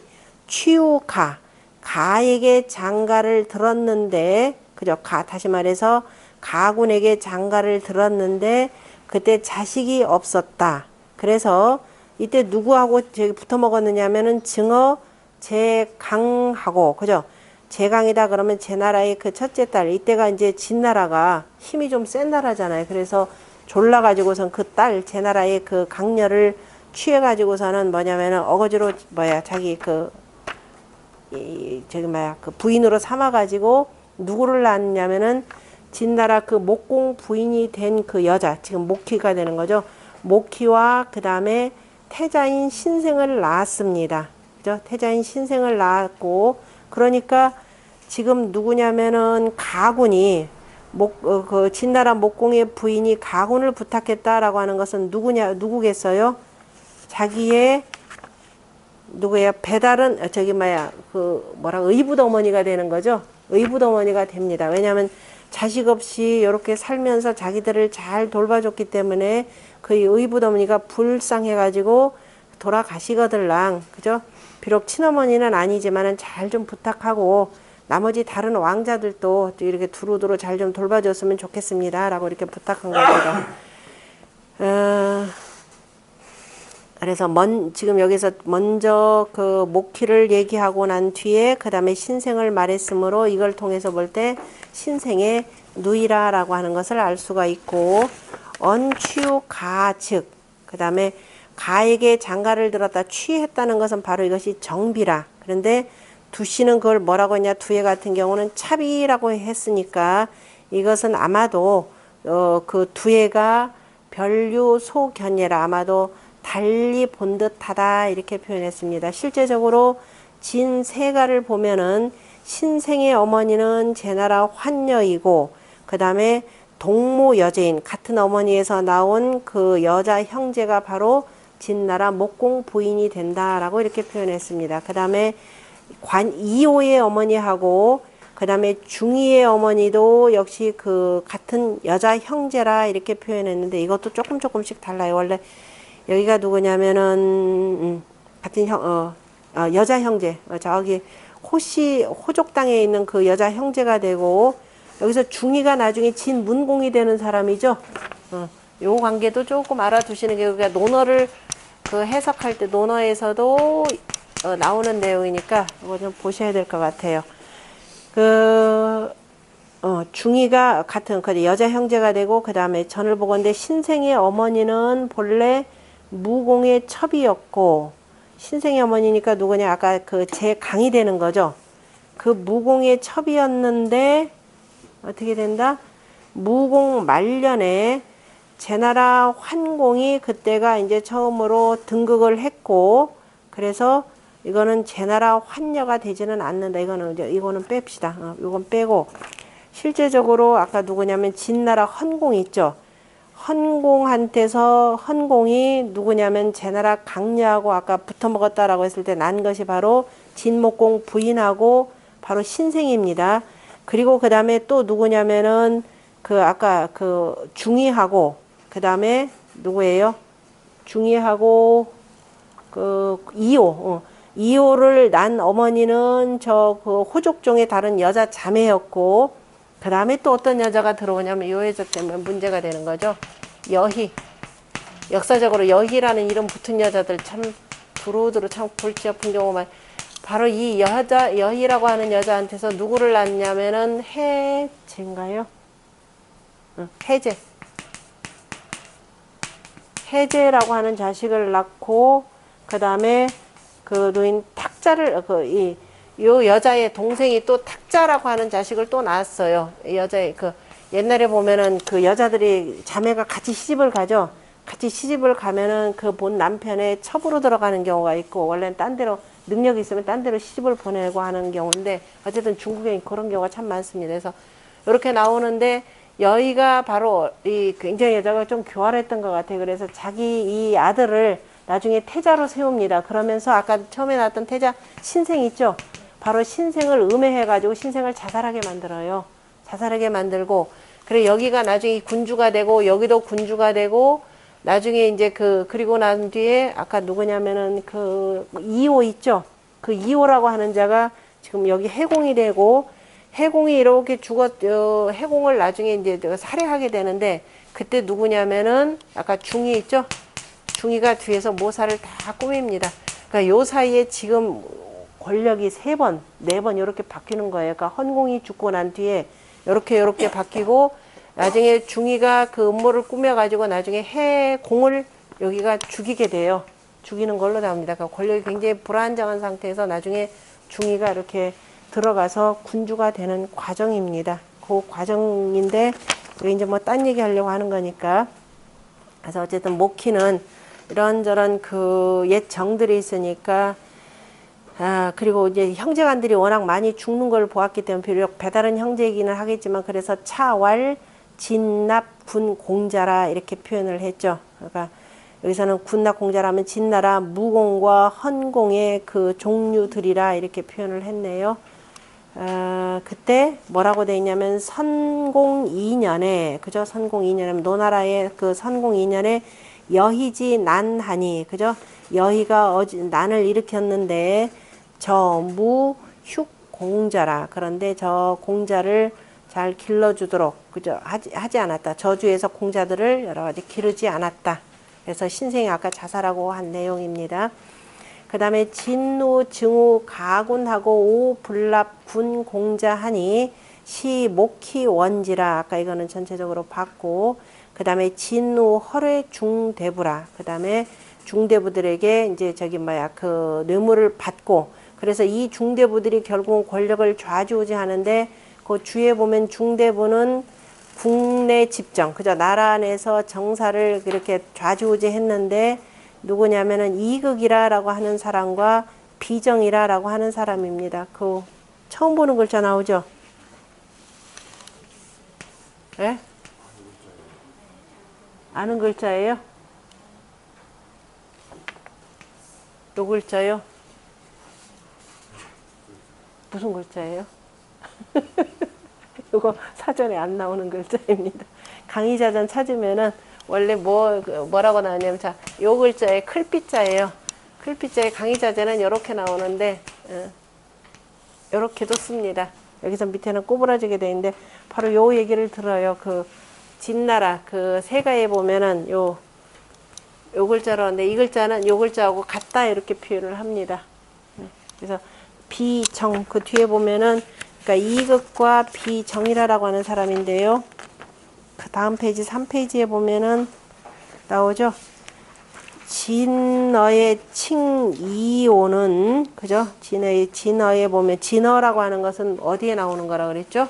가에게 장가를 들었는데 그죠? 다시 말해서 가군에게 장가를 들었는데 그때 자식이 없었다. 그래서 이때 누구하고 붙어 먹었느냐면은 증어 제강하고 그죠? 제강이다 그러면 제 나라의 그 첫째 딸 이때가 이제 진나라가 힘이 좀 센 나라잖아요. 그래서 졸라가지고선 그 딸 제 나라의 그 강녀를 취해가지고서는 뭐냐면은 어거지로 자기 그 부인으로 삼아가지고 누구를 낳았냐면은 진나라 그 목공 부인이 된 그 여자 지금 목희가 되는 거죠. 목희와 그 다음에 태자인 신생을 낳았습니다. 그죠? 태자인 신생을 낳았고 그러니까 지금 누구냐면은 가군이 그 진나라 목공의 부인이 가군을 부탁했다라고 하는 것은 누구겠어요? 자기의 누구야? 배달은 의붓어머니가 되는 거죠. 의붓어머니가 됩니다. 왜냐하면 자식 없이 이렇게 살면서 자기들을 잘 돌봐줬기 때문에 그 의붓어머니가 불쌍해가지고 돌아가시거들랑 그죠? 비록 친어머니는 아니지만은 잘 좀 부탁하고 나머지 다른 왕자들도 이렇게 두루두루 잘 좀 돌봐줬으면 좋겠습니다. 라고 이렇게 부탁한 겁니다. 그래서 지금 여기서 먼저 그 목희를 얘기하고 난 뒤에 그 다음에 신생을 말했으므로 이걸 통해서 볼 때 신생의 누이라라고 하는 것을 알 수가 있고 언취가 즉 그 다음에 가에게 장가를 들었다 취했다는 것은 바로 이것이 정비라. 그런데 두씨는 그걸 뭐라고 했냐? 두예 같은 경우는 차비라고 했으니까 이것은 아마도 그 두예가 변류소견예라 아마도 달리 본 듯하다 이렇게 표현했습니다. 실제적으로 진세가를 보면은 신생의 어머니는 제나라 환녀이고 그 다음에 동모 여제인 같은 어머니에서 나온 그 여자 형제가 바로 진나라 목공 부인이 된다라고 이렇게 표현했습니다. 그 다음에 이호의 어머니하고 그 다음에 중이의 어머니도 역시 그 같은 여자 형제라 이렇게 표현했는데 이것도 조금씩 달라요. 원래 여기가 누구냐면은 같은 여자 형제 저기 호족 땅에 있는 그 여자 형제가 되고 여기서 중이가 나중에 진문공이 되는 사람이죠. 요 관계도 조금 알아두시는 게 우리가 논어를 그 해석할 때 논어에서도 나오는 내용이니까 이거 좀 보셔야 될 것 같아요. 중이가 같은 그 여자 형제가 되고 그 다음에 전을 보건대 신생의 어머니는 본래 무공의 첩이었고 신생의 어머니니까 누구냐 아까 그 제강이 되는 거죠. 그 무공의 첩이었는데 어떻게 된다? 무공 말년에 제나라 환공이 그때가 이제 처음으로 등극을 했고 그래서 이거는 제나라 환녀가 되지는 않는다. 이거는 뺍시다. 이건 빼고 실제적으로 아까 누구냐면 진나라 헌공 있죠. 헌공한테서 헌공이 누구냐면 제나라 강녀하고 아까 붙어 먹었다라고 했을 때 난 것이 바로 진목공 부인하고 바로 신생입니다. 그리고 그 다음에 또 누구냐면은 그 아까 그 중이하고 그 다음에 누구예요? 중이하고 그 이호를 난 어머니는 저 그 호족종의 다른 여자 자매였고 그 다음에 또 어떤 여자가 들어오냐면 요 여자 때문에 문제가 되는 거죠. 여희. 역사적으로 여희라는 이름 붙은 여자들 참 두루두루 참 골치 아픈 경우만 바로 이 여희라고 하는 여자한테서 누구를 낳냐면은 해제인가요? 해제라고 하는 자식을 낳고 그 다음에 그 노인 탁자를 요 여자의 동생이 또 탁자라고 하는 자식을 또 낳았어요. 여자의 그 옛날에 보면은 그 여자들이 자매가 같이 시집을 가죠. 같이 시집을 가면은 그 본 남편의 첩으로 들어가는 경우가 있고 원래는 딴 데로 능력이 있으면 딴 데로 시집을 보내고 하는 경우인데 어쨌든 중국에 그런 경우가 참 많습니다. 그래서 이렇게 나오는데 여의가 바로 이 굉장히 여자가 좀 교활했던 것 같아요. 그래서 자기 이 아들을 나중에 태자로 세웁니다. 그러면서 아까 처음에 나왔던 태자 신생 있죠. 바로 신생을 음해해가지고 신생을 자살하게 만들어요. 자살하게 만들고 그래 여기가 나중에 군주가 되고 여기도 군주가 되고 나중에 이제 그리고 난 뒤에 아까 누구냐면은 그 이호 있죠. 그 이호라고 하는 자가 지금 여기 해공이 되고 해공이 이렇게 해공을 나중에 이제 살해하게 되는데 그때 누구냐면은 아까 중이 있죠. 중이가 뒤에서 모사를 다 꾸밉니다. 그러니까 요 사이에 지금 권력이 3번, 4번 이렇게 바뀌는 거예요. 그러니까 헌공이 죽고 난 뒤에 이렇게 바뀌고 나중에 중이가 그 음모를 꾸며가지고 나중에 해공을 여기가 죽이게 돼요. 죽이는 걸로 나옵니다. 그러니까 권력이 굉장히 불안정한 상태에서 나중에 중이가 이렇게 들어가서 군주가 되는 과정입니다. 그 과정인데 이제 뭐 딴 얘기 하려고 하는 거니까. 그래서 어쨌든 목희는 이런저런 그 옛 정들이 있으니까 그리고 이제 형제간들이 워낙 많이 죽는 걸 보았기 때문에 비록 배다른 형제이기는 하겠지만 그래서 차왈 진납 군 공자라 이렇게 표현을 했죠. 그러니까 여기서는 군납 공자라면 진나라 무공과 헌공의 그 종류들이라 이렇게 표현을 했네요. 그때 뭐라고 돼 있냐면 선공 2년에 그죠? 선공 2년에 노나라의 그 선공 2년에 여희지 난하니 그죠? 여희가 난을 일으켰는데 저무흉 공자라 그런데 저 공자를 잘 길러주도록 그죠? 하지 않았다. 저주에서 공자들을 여러 가지 기르지 않았다. 그래서 신생이 아까 자살하고 한 내용입니다. 그 다음에 진우, 증우, 가군하고 오불납, 군, 공자하니 시, 목희, 원지라 아까 이거는 전체적으로 봤고 그 다음에 진우, 허뢰, 중대부라 그 다음에 중대부들에게 이제 그 뇌물을 받고 그래서 이 중대부들이 결국 권력을 좌지우지하는데 그 주에 보면 중대부는 국내 집정 그죠 나라 안에서 정사를 이렇게 좌지우지했는데 누구냐면은 이극이라라고 하는 사람과 비정이라라고 하는 사람입니다. 그 처음 보는 글자 나오죠? 예? 아는 글자예요? 요 글자요? 무슨 글자예요? 이거 사전에 안 나오는 글자입니다. 강의자전 찾으면은 원래 뭐라고 나오냐면, 자, 요 글자에 클피자예요. 클피자에 강의자전은 이렇게 나오는데, 이렇게도 씁니다. 여기서 밑에는 꼬부라지게 돼 있는데, 바로 요 얘기를 들어요. 그 진나라 그 세가에 보면은 요 글자로 하는데, 이 글자는 요 글자하고 같다 이렇게 표현을 합니다. 그래서 비정, 그 뒤에 보면은, 그러니까 이극과 비정이라라고 하는 사람인데요. 그 다음 페이지 3페이지에 보면은 나오죠. 진어의 칭이오는, 그죠? 진어에 보면 진어라고 하는 것은 어디에 나오는 거라 그랬죠?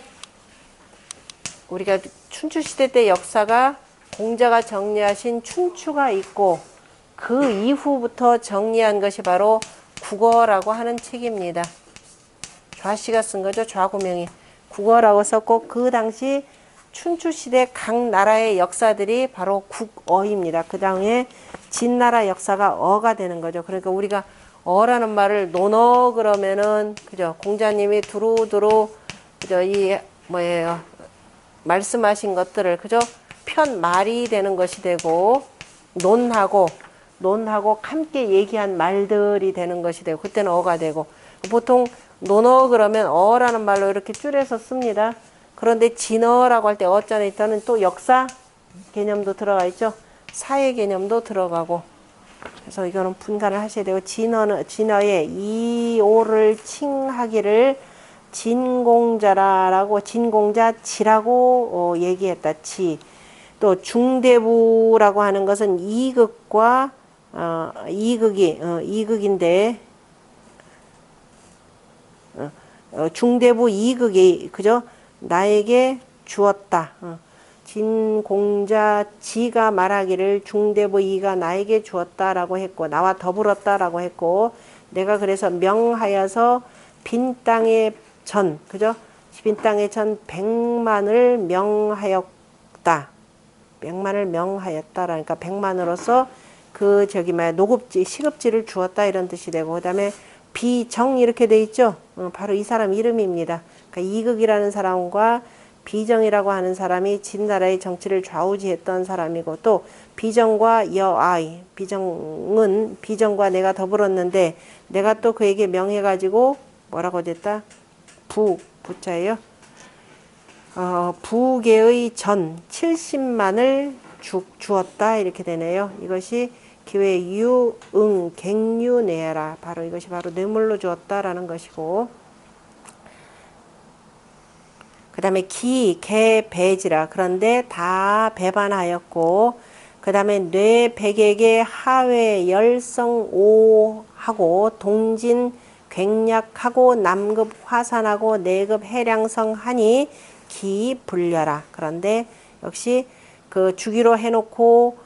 우리가 춘추시대 때 역사가 공자가 정리하신 춘추가 있고, 그 이후부터 정리한 것이 바로 국어라고 하는 책입니다. 좌씨가 쓴 거죠. 좌구명이. 국어라고 썼고, 그 당시 춘추시대 각 나라의 역사들이 바로 국어입니다. 그 다음에 진나라 역사가 어가 되는 거죠. 그러니까 우리가 어라는 말을 논어 그러면은, 그죠? 공자님이 두루두루, 그죠? 말씀하신 것들을, 그죠? 말이 되는 것이 되고, 논하고 함께 얘기한 말들이 되는 것이 되고, 그때는 어가 되고, 보통 논어 그러면 어라는 말로 이렇게 줄여서 씁니다. 그런데 진어라고 할 때 어자는 일단은 또 역사 개념도 들어가 있죠. 사회 개념도 들어가고. 그래서 이거는 분간을 하셔야 되고, 진어의 이오를 칭하기를 진공자라고, 진공자치라고 얘기했다. 또 중대부라고 하는 것은 이극과 이극인데, 중대부 이극이, 그죠? 나에게 주었다. 진공자지가 말하기를 중대부 이가 나에게 주었다라고 했고, 나와 더불었다라고 했고, 내가 그래서 명하여서 빈 땅의 전, 그죠? 빈 땅의 전 100만을 명하였다. 100만을 명하였다라니까 100만으로서 그 노급지, 시급지를 주었다 이런 뜻이 되고, 그 다음에 비정 이렇게 돼 있죠. 바로 이 사람 이름입니다. 그러니까 이극이라는 사람과 비정이라고 하는 사람이 진나라의 정치를 좌우지했던 사람이고, 또 비정과 비정과 내가 더불었는데, 내가 또 그에게 명해가지고 뭐라고 됐다? 부자예요. 부계의 전 70만을 주었다 이렇게 되네요. 이것이 기회 유응 갱유내라, 바로 이것이 바로 뇌물로 주었다라는 것이고, 그 다음에 개 배지라, 그런데 다 배반하였고, 그 다음에 뇌백에게 하회 열성오하고 동진 괭약하고 남급 화산하고 내급 해량성 하니 기 불려라. 그런데 역시 그 주기로 해놓고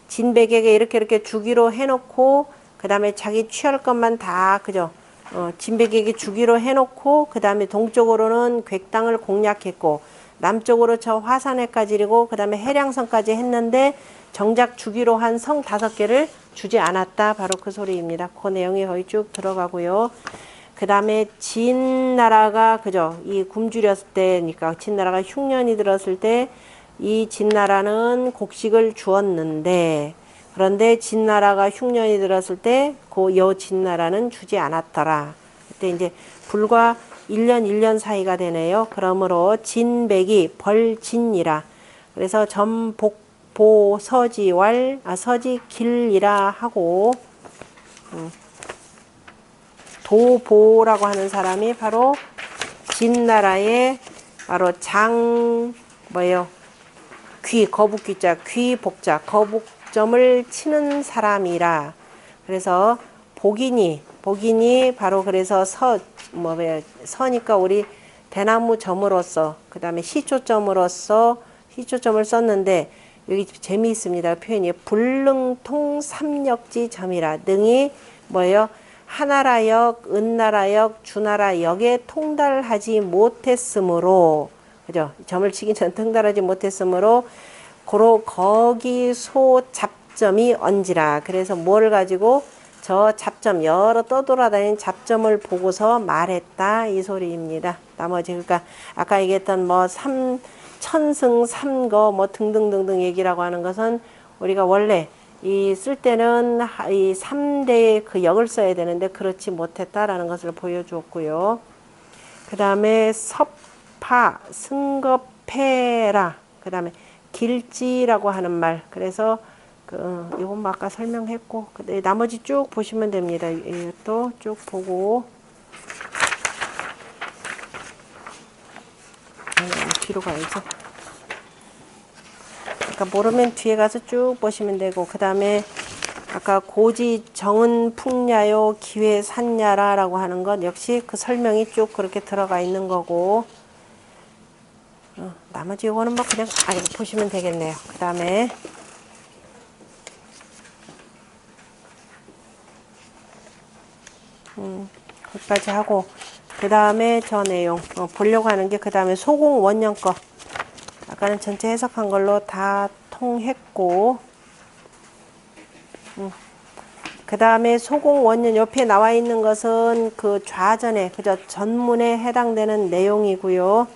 진백에게 이렇게 주기로 해놓고, 그 다음에 자기 취할 것만 다, 그죠? 진백에게 주기로 해놓고, 그 다음에 동쪽으로는 괭땅을 공략했고, 남쪽으로 저 화산에까지 이르고, 그 다음에 해량성까지 했는데, 정작 주기로 한 성 5개를 주지 않았다. 바로 그 소리입니다. 그 내용이 거의 쭉 들어가고요. 그 다음에 진나라가, 그죠? 이 굶주렸을 때니까, 진나라가 흉년이 들었을 때, 이 진나라는 곡식을 주었는데, 그런데 진나라가 흉년이 들었을 때 요 진나라는 주지 않았더라. 그때 이제 불과 1년 사이가 되네요. 그러므로 진백이 벌진이라. 그래서 전복보 서지길이라 하고, 도보라고 하는 사람이 바로 진나라의 바로 거북귀자, 귀복자, 거북점을 치는 사람이라. 그래서 복인이 바로 그래서 서니까 우리 대나무 점으로서, 그 다음에 시초점을 썼는데, 여기 재미있습니다. 표현이 불능통 삼역지 점이라. 능이 뭐예요? 하나라역, 은나라역, 주나라역에 통달하지 못했으므로, 그죠? 점을 치기 전 통달하지 못했으므로 고로 거기소 잡점이 언지라. 그래서 뭐를 가지고 저 잡점, 여러 떠돌아다니는 잡점을 보고서 말했다 이 소리입니다. 나머지 그러니까 아까 얘기했던 뭐 천승 삼거 뭐 등등등등 얘기라고 하는 것은 우리가 원래 이 쓸 때는 이 3대의 그 역을 써야 되는데 그렇지 못했다라는 것을 보여주었고요. 그 다음에 섭파, 승겁해라. 그 다음에 길지라고 하는 말. 그래서 이건 뭐 아까 설명했고, 나머지 쭉 보시면 됩니다. 또 쭉 보고. 뒤로 가야죠. 그러니까 모르면 뒤에 가서 쭉 보시면 되고, 그 다음에 아까 고지 정은 풍야요 기회 산야라 라고 하는 것 역시 그 설명이 쭉 그렇게 들어가 있는 거고, 나머지 이거는 뭐 그냥 보시면 되겠네요. 그 다음에 거기까지 하고, 그 다음에 저 내용 보려고 하는 게 그 다음에 소공 원년 거 아까는 전체 해석한 걸로 다 통했고, 그 다음에 소공 원년 옆에 나와 있는 것은 그 좌전에 그저 전문에 해당되는 내용이고요.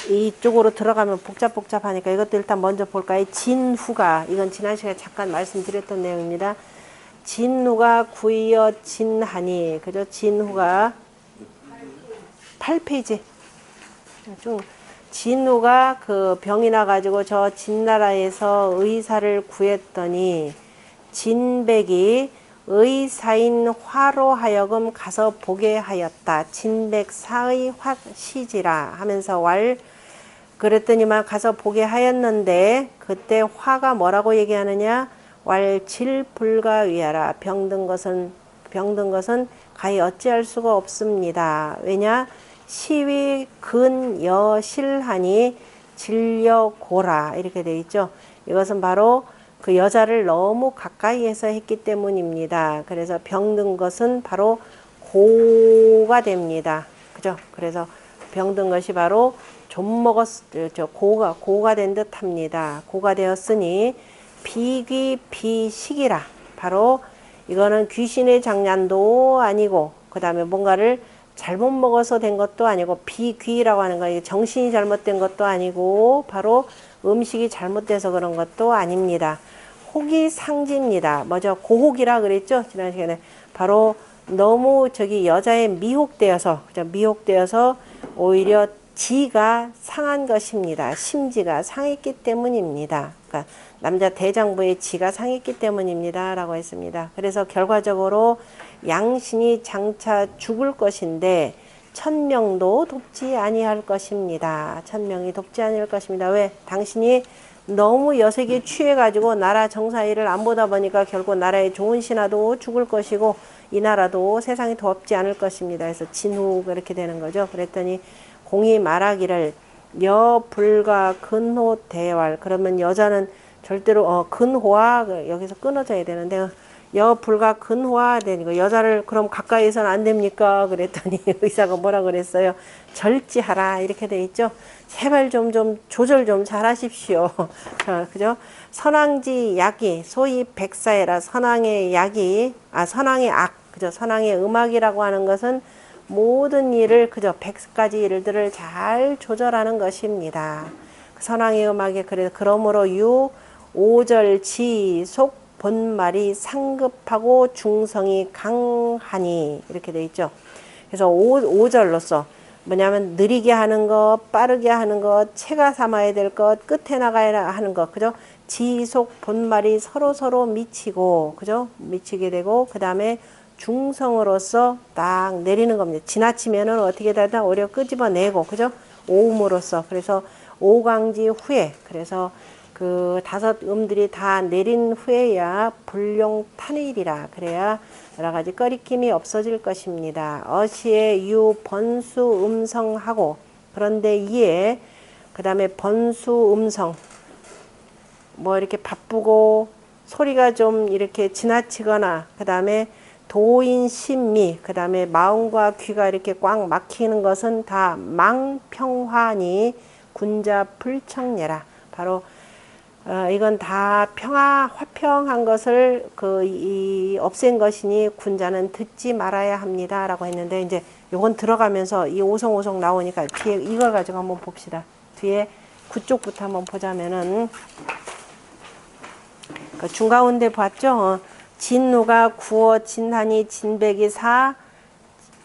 이쪽으로 들어가면 복잡하니까 이것도 일단 먼저 볼까요? 진후가, 이건 지난 시간에 잠깐 말씀드렸던 내용입니다. 진후가 구이어 진하니, 그죠? 진후가 8페이지. 진후가 그 병이 나가지고 저 진나라에서 의사를 구했더니 진백이 의사인 화로 하여금 가서 보게 하였다. 진백사의 화시지라 하면서 그랬더니만 가서 보게 하였는데 그때 화가 뭐라고 얘기하느냐? 왈질불가위하라. 병든 것은 가히 어찌할 수가 없습니다. 왜냐? 시위 근여실하니 진려고라 이렇게 되어 있죠. 이것은 바로 그 여자를 너무 가까이에서 했기 때문입니다. 그래서 병든 것은 바로 고가 됩니다. 그죠? 그래서 병든 것이 바로 고가 된 듯 합니다. 고가 되었으니 비귀 비식이라. 바로 이거는 귀신의 장난도 아니고, 그 다음에 뭔가를 잘못 먹어서 된 것도 아니고, 비귀라고 하는 거, 정신이 잘못된 것도 아니고, 바로 음식이 잘못돼서 그런 것도 아닙니다. 혹이 상지입니다. 뭐죠? 고혹이라 그랬죠? 지난 시간에. 바로 너무 여자에 미혹되어서 오히려 지가 상한 것입니다. 심지가 상했기 때문입니다. 그러니까 남자 대장부의 지가 상했기 때문입니다. 라고 했습니다. 그래서 결과적으로 양신이 장차 죽을 것인데 천명도 돕지 아니할 것입니다. 천명이 돕지 아니할 것입니다. 왜? 당신이 너무 여색에 취해가지고 나라 정사일을 안 보다 보니까 결국 나라의 좋은 신하도 죽을 것이고 이 나라도 세상이 돕지 않을 것입니다. 그래서 진후가 이렇게 되는 거죠. 그랬더니 공이 말하기를 여불가 근호 대활. 그러면 여자는 절대로 근호와 여기서 끊어져야 되는데 여불가 근호화 되니까 여자를 그럼 가까이서는 안 됩니까? 그랬더니 의사가 뭐라 그랬어요? 절지하라 이렇게 돼 있죠. 제발 좀 조절 좀 잘하십시오. 그죠? 선왕지 약이 소위 백사해라. 선왕의 약이 선왕의 악. 그죠? 선왕의 음악이라고 하는 것은 모든 일을 그저 100가지 일들을 잘 조절하는 것입니다. 선왕의 음악에 그러므로 오절 지속 본말이 상급하고 중성이 강하니 이렇게 돼 있죠. 그래서 5절로서 뭐냐면 느리게 하는 것, 빠르게 하는 것, 체가 삼아야 될 것, 끝에 나가야 하는 것, 그죠? 지속 본말이 서로 미치고, 그죠? 미치게 되고, 그 다음에 중성으로서 딱 내리는 겁니다. 지나치면은 어떻게 되나 오히려 끄집어내고, 그죠? 오음으로써. 그래서 오강지 후에, 그래서 그 5 음들이 다 내린 후에야 불용탄일이라. 그래야 여러 가지 꺼리낌이 없어질 것입니다. 어시의 유 번수 음성하고, 그런데 이에 그 다음에 번수 음성, 뭐 이렇게 바쁘고 소리가 좀 이렇게 지나치거나 그 다음에 도인 신미 그 다음에 마음과 귀가 이렇게 꽉 막히는 것은 다 망평화니 군자 불청례라. 바로 이건 다 평화 화평한 것을 없앤 것이니 군자는 듣지 말아야 합니다라고 했는데, 이제 요건 들어가면서 이 오성오성 나오니까 뒤에 이걸 가지고 한번 봅시다. 뒤에 구쪽부터 한번 보자면은 중가운데 봤죠? 진누가 구어 진하니 진백이 사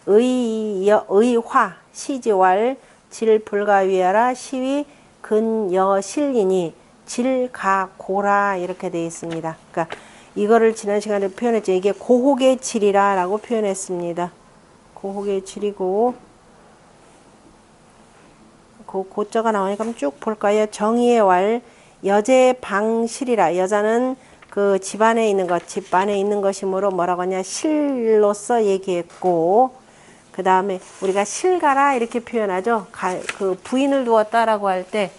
의화 시지왈 질불가위하라 시위 근여실리니 질가고라 이렇게 되어 있습니다. 그러니까 이거를 지난 시간에 표현했죠. 이게 고혹의 질이라 라고 표현했습니다. 고혹의 질이고 고자가 나오니까 한번 쭉 볼까요? 정의의 왈 여제 방실이라. 여자는 그 집안에 있는 것, 집 안에 있는 것이므로 뭐라고 하냐 실로서 얘기했고, 그 다음에 우리가 실가라 이렇게 표현하죠. 그 부인을 두었다라고 할 때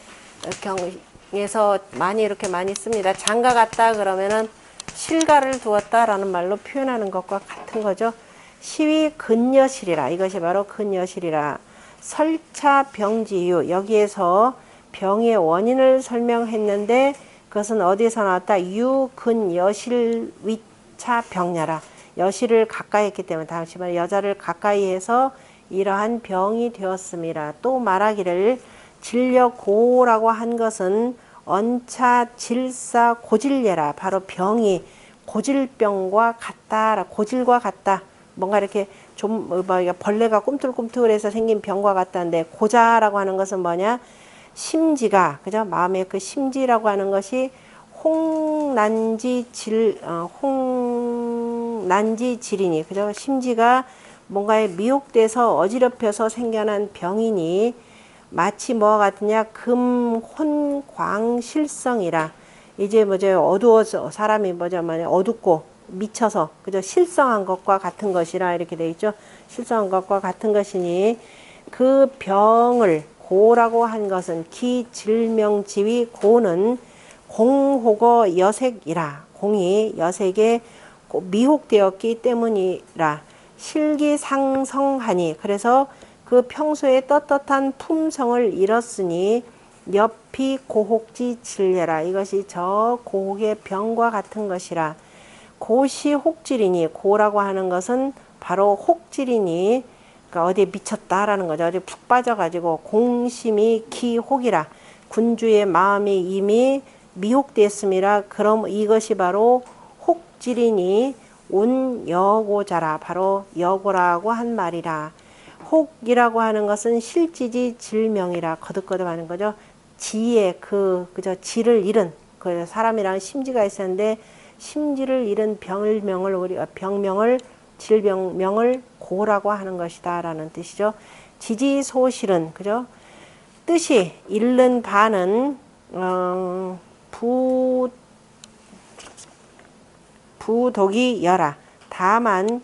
경에서 이렇게 많이 씁니다. 장가 갔다 그러면은 실가를 두었다라는 말로 표현하는 것과 같은 거죠. 시위 근여실이라. 이것이 바로 근여실이라. 설차 병지유. 여기에서 병의 원인을 설명했는데 그것은 어디에서 나왔다? 유근여실 위차 병야라. 여실을 가까이 했기 때문에, 다시 말해 여자를 가까이 해서 이러한 병이 되었습니다. 또 말하기를 질려고라고 한 것은 언차 질사 고질예라. 바로 병이 고질병과 같다. 고질과 같다. 뭔가 이렇게 좀 벌레가 꿈틀꿈틀해서 생긴 병과 같다는데, 고자라고 하는 것은 뭐냐? 심지가, 그죠? 마음의 그 심지라고 하는 것이 홍난지질이니, 그죠? 심지가 뭔가에 미혹돼서 어지럽혀서 생겨난 병이니 마치 뭐와 같으냐? 금혼광실성이라. 이제 어두워서 사람이 어둡고 미쳐서, 그죠? 실성한 것과 같은 것이라 이렇게 돼 있죠. 실성한 것과 같은 것이니 그 병을 고라고 한 것은 기질명지위. 고는 공호거 여색이라. 공이 여색에 미혹되었기 때문이라. 실기상성하니. 그래서 그 평소에 떳떳한 품성을 잃었으니 옆이 고혹지 질례라. 이것이 저 고혹의 병과 같은 것이라. 고시 혹질이니. 고라고 하는 것은 바로 혹질이니, 그러니까 어디에 미쳤다라는 거죠. 어디 푹 빠져가지고 공심이 기혹이라. 군주의 마음이 이미 미혹됐음이라. 그럼 이것이 바로 혹질이니 온여고자라. 바로 여고라고 한 말이라. 혹이라고 하는 것은 실지지 질명이라. 거듭거듭하는 거죠. 지의 그저 지를 잃은, 그 사람이랑 심지가 있었는데 심지를 잃은 병명을 질병명을 고라고 하는 것이다 라는 뜻이죠. 지지소실은, 그죠? 뜻이 잃는 바는 부독이 여라. 다만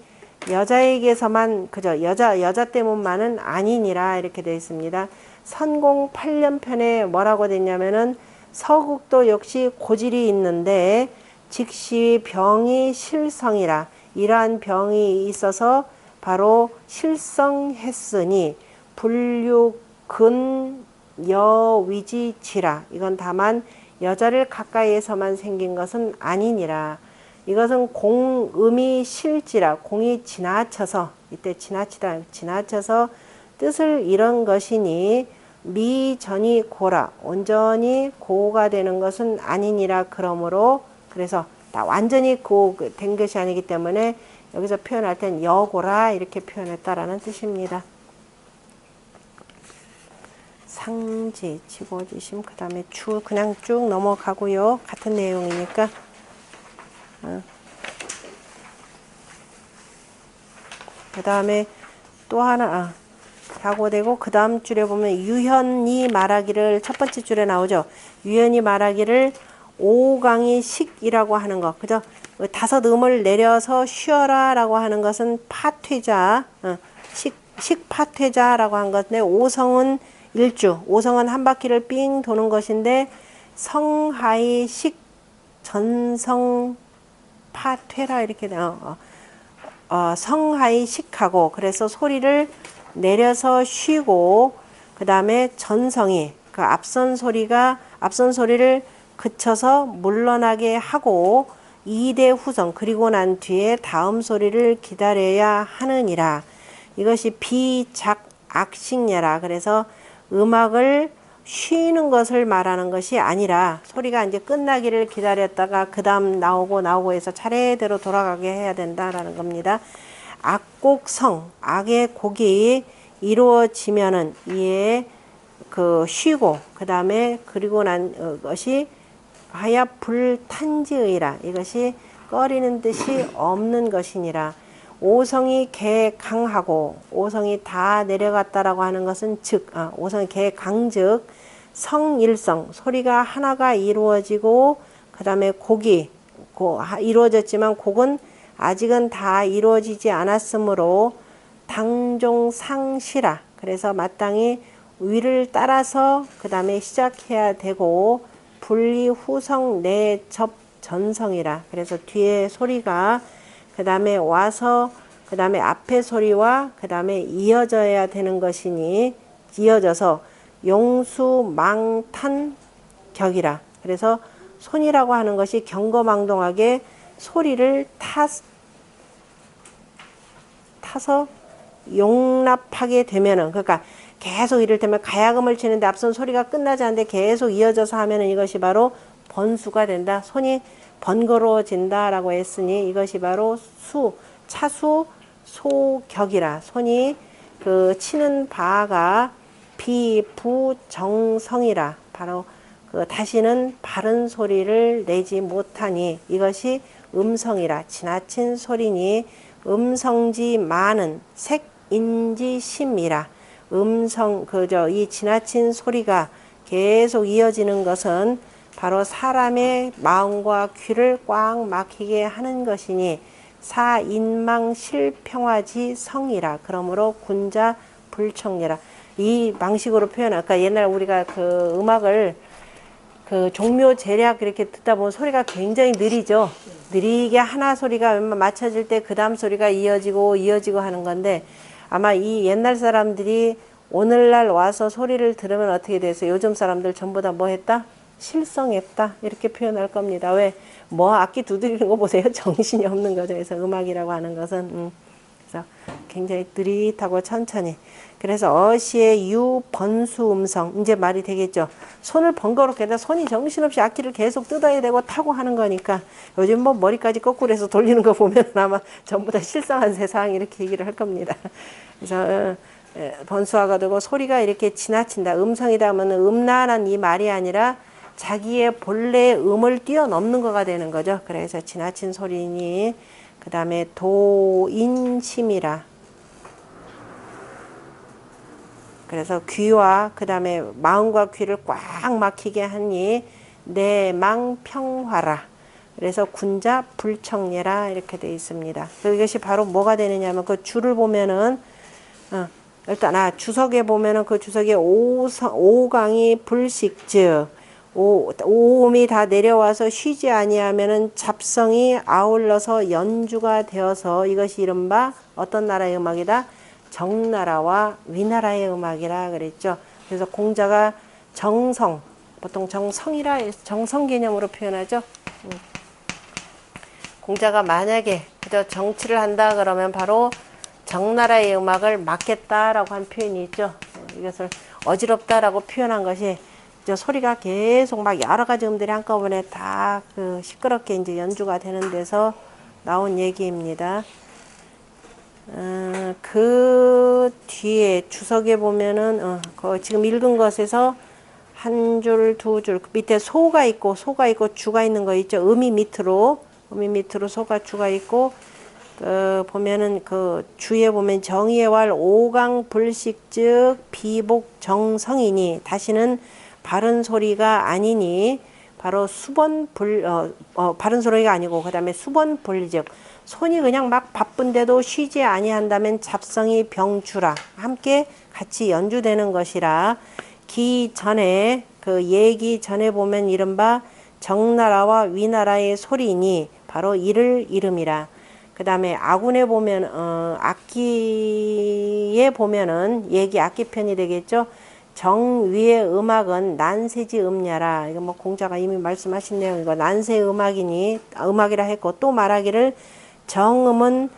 여자에게서만, 그죠? 여자 때문만은 아니니라 이렇게 되어 있습니다. 선공 8년편에 뭐라고 됐냐면은 서국도 역시 고질이 있는데 즉시 병이 실성이라. 이러한 병이 있어서 바로 실성했으니 불육근 여위지치라. 이건 다만 여자를 가까이에서만 생긴 것은 아니니라. 이것은 공음이 실지라. 공이 지나쳐서, 이때 지나쳐서 뜻을 잃은 것이니 미전이 고라. 온전히 고가 되는 것은 아니니라. 그러므로, 그래서 완전히 된 것이 아니기 때문에 여기서 표현할 땐 여고라 이렇게 표현했다라는 뜻입니다. 상지, 지고지심, 그 다음에 주 그냥 쭉 넘어가고요. 같은 내용이니까. 그 다음에 또 하나 사고되고, 그 다음 줄에 보면 유현이 말하기를, 첫 번째 줄에 나오죠. 유현이 말하기를 오강이 식이라고 하는 것, 그죠? 5음을 내려서 쉬어라 라고 하는 것은 파퇴자, 식파퇴자라고 한 건데, 오성은 일주, 오성은 한 바퀴를 삥 도는 것인데 성하이 식 전성 파퇴라 이렇게 성하이 식하고 그래서 소리를 내려서 쉬고 그 다음에 전성이 그 앞선 소리를 그쳐서 물러나게 하고 이대 후성 그리고 난 뒤에 다음 소리를 기다려야 하느니라. 이것이 비작악식례라. 그래서 음악을 쉬는 것을 말하는 것이 아니라 소리가 이제 끝나기를 기다렸다가 그 다음 나오고 해서 차례대로 돌아가게 해야 된다라는 겁니다. 악곡성, 악의 곡이 이루어지면은 이에 그 쉬고 그 다음에 그리고 난 것이 하야 불탄지의라. 이것이 꺼리는 뜻이 없는 것이니라. 오성이 개강하고 오성이 다 내려갔다라고 하는 것은 즉 오성이 개강즉 성일성 소리가 하나가 이루어지고 그 다음에 곡이 이루어졌지만 곡은 아직은 다 이루어지지 않았으므로 당종상시라. 그래서 마땅히 위를 따라서 그 다음에 시작해야 되고 분리후성 내접전성이라. 그래서 뒤에 소리가 그 다음에 와서 그 다음에 앞에 소리와 그 다음에 이어져야 되는 것이니 이어져서 용수망탄 격이라. 그래서 손이라고 하는 것이 경거망동하게 소리를 타서 용납하게 되면은 그러니까 계속 이를테면 가야금을 치는데 앞선 소리가 끝나지 않는데 계속 이어져서 하면은 이것이 바로 번수가 된다. 손이 번거로워진다라고 했으니 이것이 바로 차수 소격이라. 손이 그 치는 바가 비부정성이라. 바로 그 다시는 바른 소리를 내지 못하니 이것이 음성이라. 지나친 소리니 음성지 많은 색인지 심이라. 이 지나친 소리가 계속 이어지는 것은 바로 사람의 마음과 귀를 꽉 막히게 하는 것이니 사인망실평화지 성이라. 그러므로 군자 불청례라. 이 방식으로 표현할 그러니까 옛날 우리가 그 음악을 그 종묘 재략 이렇게 듣다 보면 소리가 굉장히 느리죠. 느리게 하나 소리가 맞춰질 때 그 다음 소리가 이어지고 하는 건데 아마 이 옛날 사람들이 오늘날 와서 소리를 들으면 어떻게 돼서 요즘 사람들 전부 다 뭐 했다? 실성했다 이렇게 표현할 겁니다. 왜? 뭐 악기 두드리는 거 보세요. 정신이 없는 거죠. 그래서 음악이라고 하는 것은 그래서 굉장히 느릿하고 천천히. 그래서 어시의 유번수 음성 이제 말이 되겠죠. 손을 번거롭게 해서 손이 정신없이 악기를 계속 뜯어야 되고 타고 하는 거니까 요즘 뭐 머리까지 거꾸로 해서 돌리는 거 보면 아마 전부 다 실성한 세상 이렇게 얘기를 할 겁니다. 그래서 번수화가 되고 소리가 이렇게 지나친다. 음성이다 하면 음란한 이 말이 아니라 자기의 본래의 음을 뛰어넘는 거가 되는 거죠. 그래서 지나친 소리니 그 다음에 도인심이라. 그래서 귀와 그 다음에 마음과 귀를 꽉 막히게 하니 내망평화라. 그래서 군자 불청례라 이렇게 되어 있습니다. 이것이 바로 뭐가 되느냐 하면 그 줄을 보면은 일단 주석에 보면은 그 주석에 오강이 불식즉 오음이 다 내려와서 쉬지 아니하면은 잡성이 아울러서 연주가 되어서 이것이 이른바 어떤 나라의 음악이다? 정나라와 위나라의 음악이라 그랬죠. 그래서 공자가 정성, 보통 정성이라 정성 개념으로 표현하죠. 공자가 만약에 그저 정치를 한다 그러면 바로 정나라의 음악을 맡겠다라고 한 표현이 있죠. 이것을 어지럽다라고 표현한 것이 소리가 계속 막 여러 가지 음들이 한꺼번에 다 그 시끄럽게 이제 연주가 되는 데서 나온 얘기입니다. 그 뒤에 주석에 보면은 지금 읽은 것에서 한 줄, 두 줄 밑에 소가 있고 주가 있는 거 있죠. 음이 밑으로 소가 주가 있고 보면은 그 주에 보면 정의의 왈 오강 불식즉 비복 정성이니 다시는 바른 소리가 아니니 바로 바른 소리가 아니고 그 다음에 수번불즉 손이 그냥 막 바쁜데도 쉬지 아니한다면 잡성이 병주라 함께 같이 연주되는 것이라 기 전에 그 얘기 전에 보면 이른바 정나라와 위나라의 소리니 바로 이를 이름이라. 그 다음에 아군에 보면 악기에 보면은 얘기 악기편이 되겠죠. 정위의 음악은 난세지 음야라. 이거 뭐 공자가 이미 말씀하신 내용. 이거 난세 음악이니 음악이라 했고 또 말하기를 정음은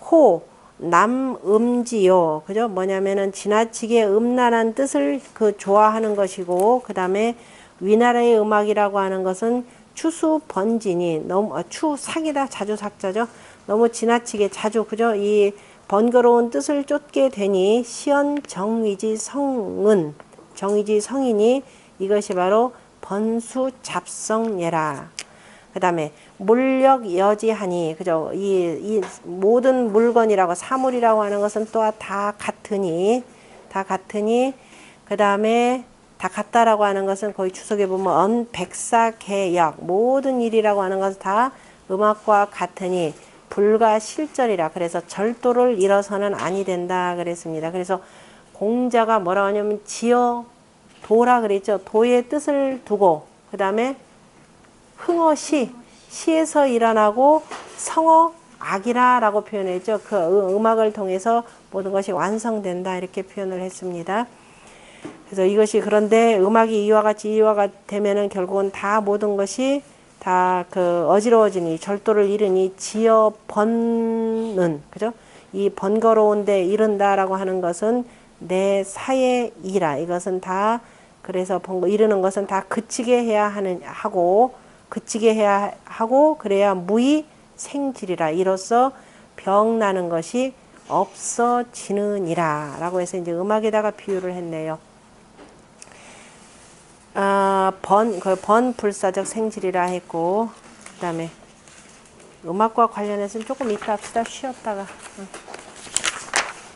호 남음지요. 그죠? 뭐냐면은 지나치게 음란한 뜻을 그 좋아하는 것이고 그 다음에 위나라의 음악이라고 하는 것은 추수 번진이 너무 추삭이다 자주삭자죠. 너무 지나치게 자주 그죠? 이 번거로운 뜻을 쫓게 되니 시연 정위지 성은 정위지 성이니 이것이 바로 번수 잡성예라. 그 다음에 물력 여지하니 그죠? 이 모든 물건이라고 사물이라고 하는 것은 또 다 같으니 그 다음에 다 같다라고 하는 것은 거의 주석에 보면 언백사개역 모든 일이라고 하는 것은 다 음악과 같으니 불가실절이라. 그래서 절도를 잃어서는 아니 된다 그랬습니다. 그래서 공자가 뭐라고 하냐면 지어 도라 그랬죠. 도의 뜻을 두고 그 다음에 흥어시 시에서 일어나고 성어 악이라 라고 표현했죠. 그 음악을 통해서 모든 것이 완성된다 이렇게 표현을 했습니다. 그래서 이것이 그런데 음악이 이와 같이 이와가 되면은 결국은 다 모든 것이 다 그 어지러워지니 절도를 이르니 지어 번는 그죠? 이 번거로운데 이른다라고 하는 것은 내 사의 이라. 이것은 다 그래서 이르는 것은 다 그치게 해야 그치게 해야 하고 그래야 무의 생질이라. 이로써 병 나는 것이 없어지느니라 라고 해서 이제 음악에다가 비유를 했네요. 번불사적 생질이라 했고 그 다음에 음악과 관련해서는 조금 이따 합시다. 쉬었다가.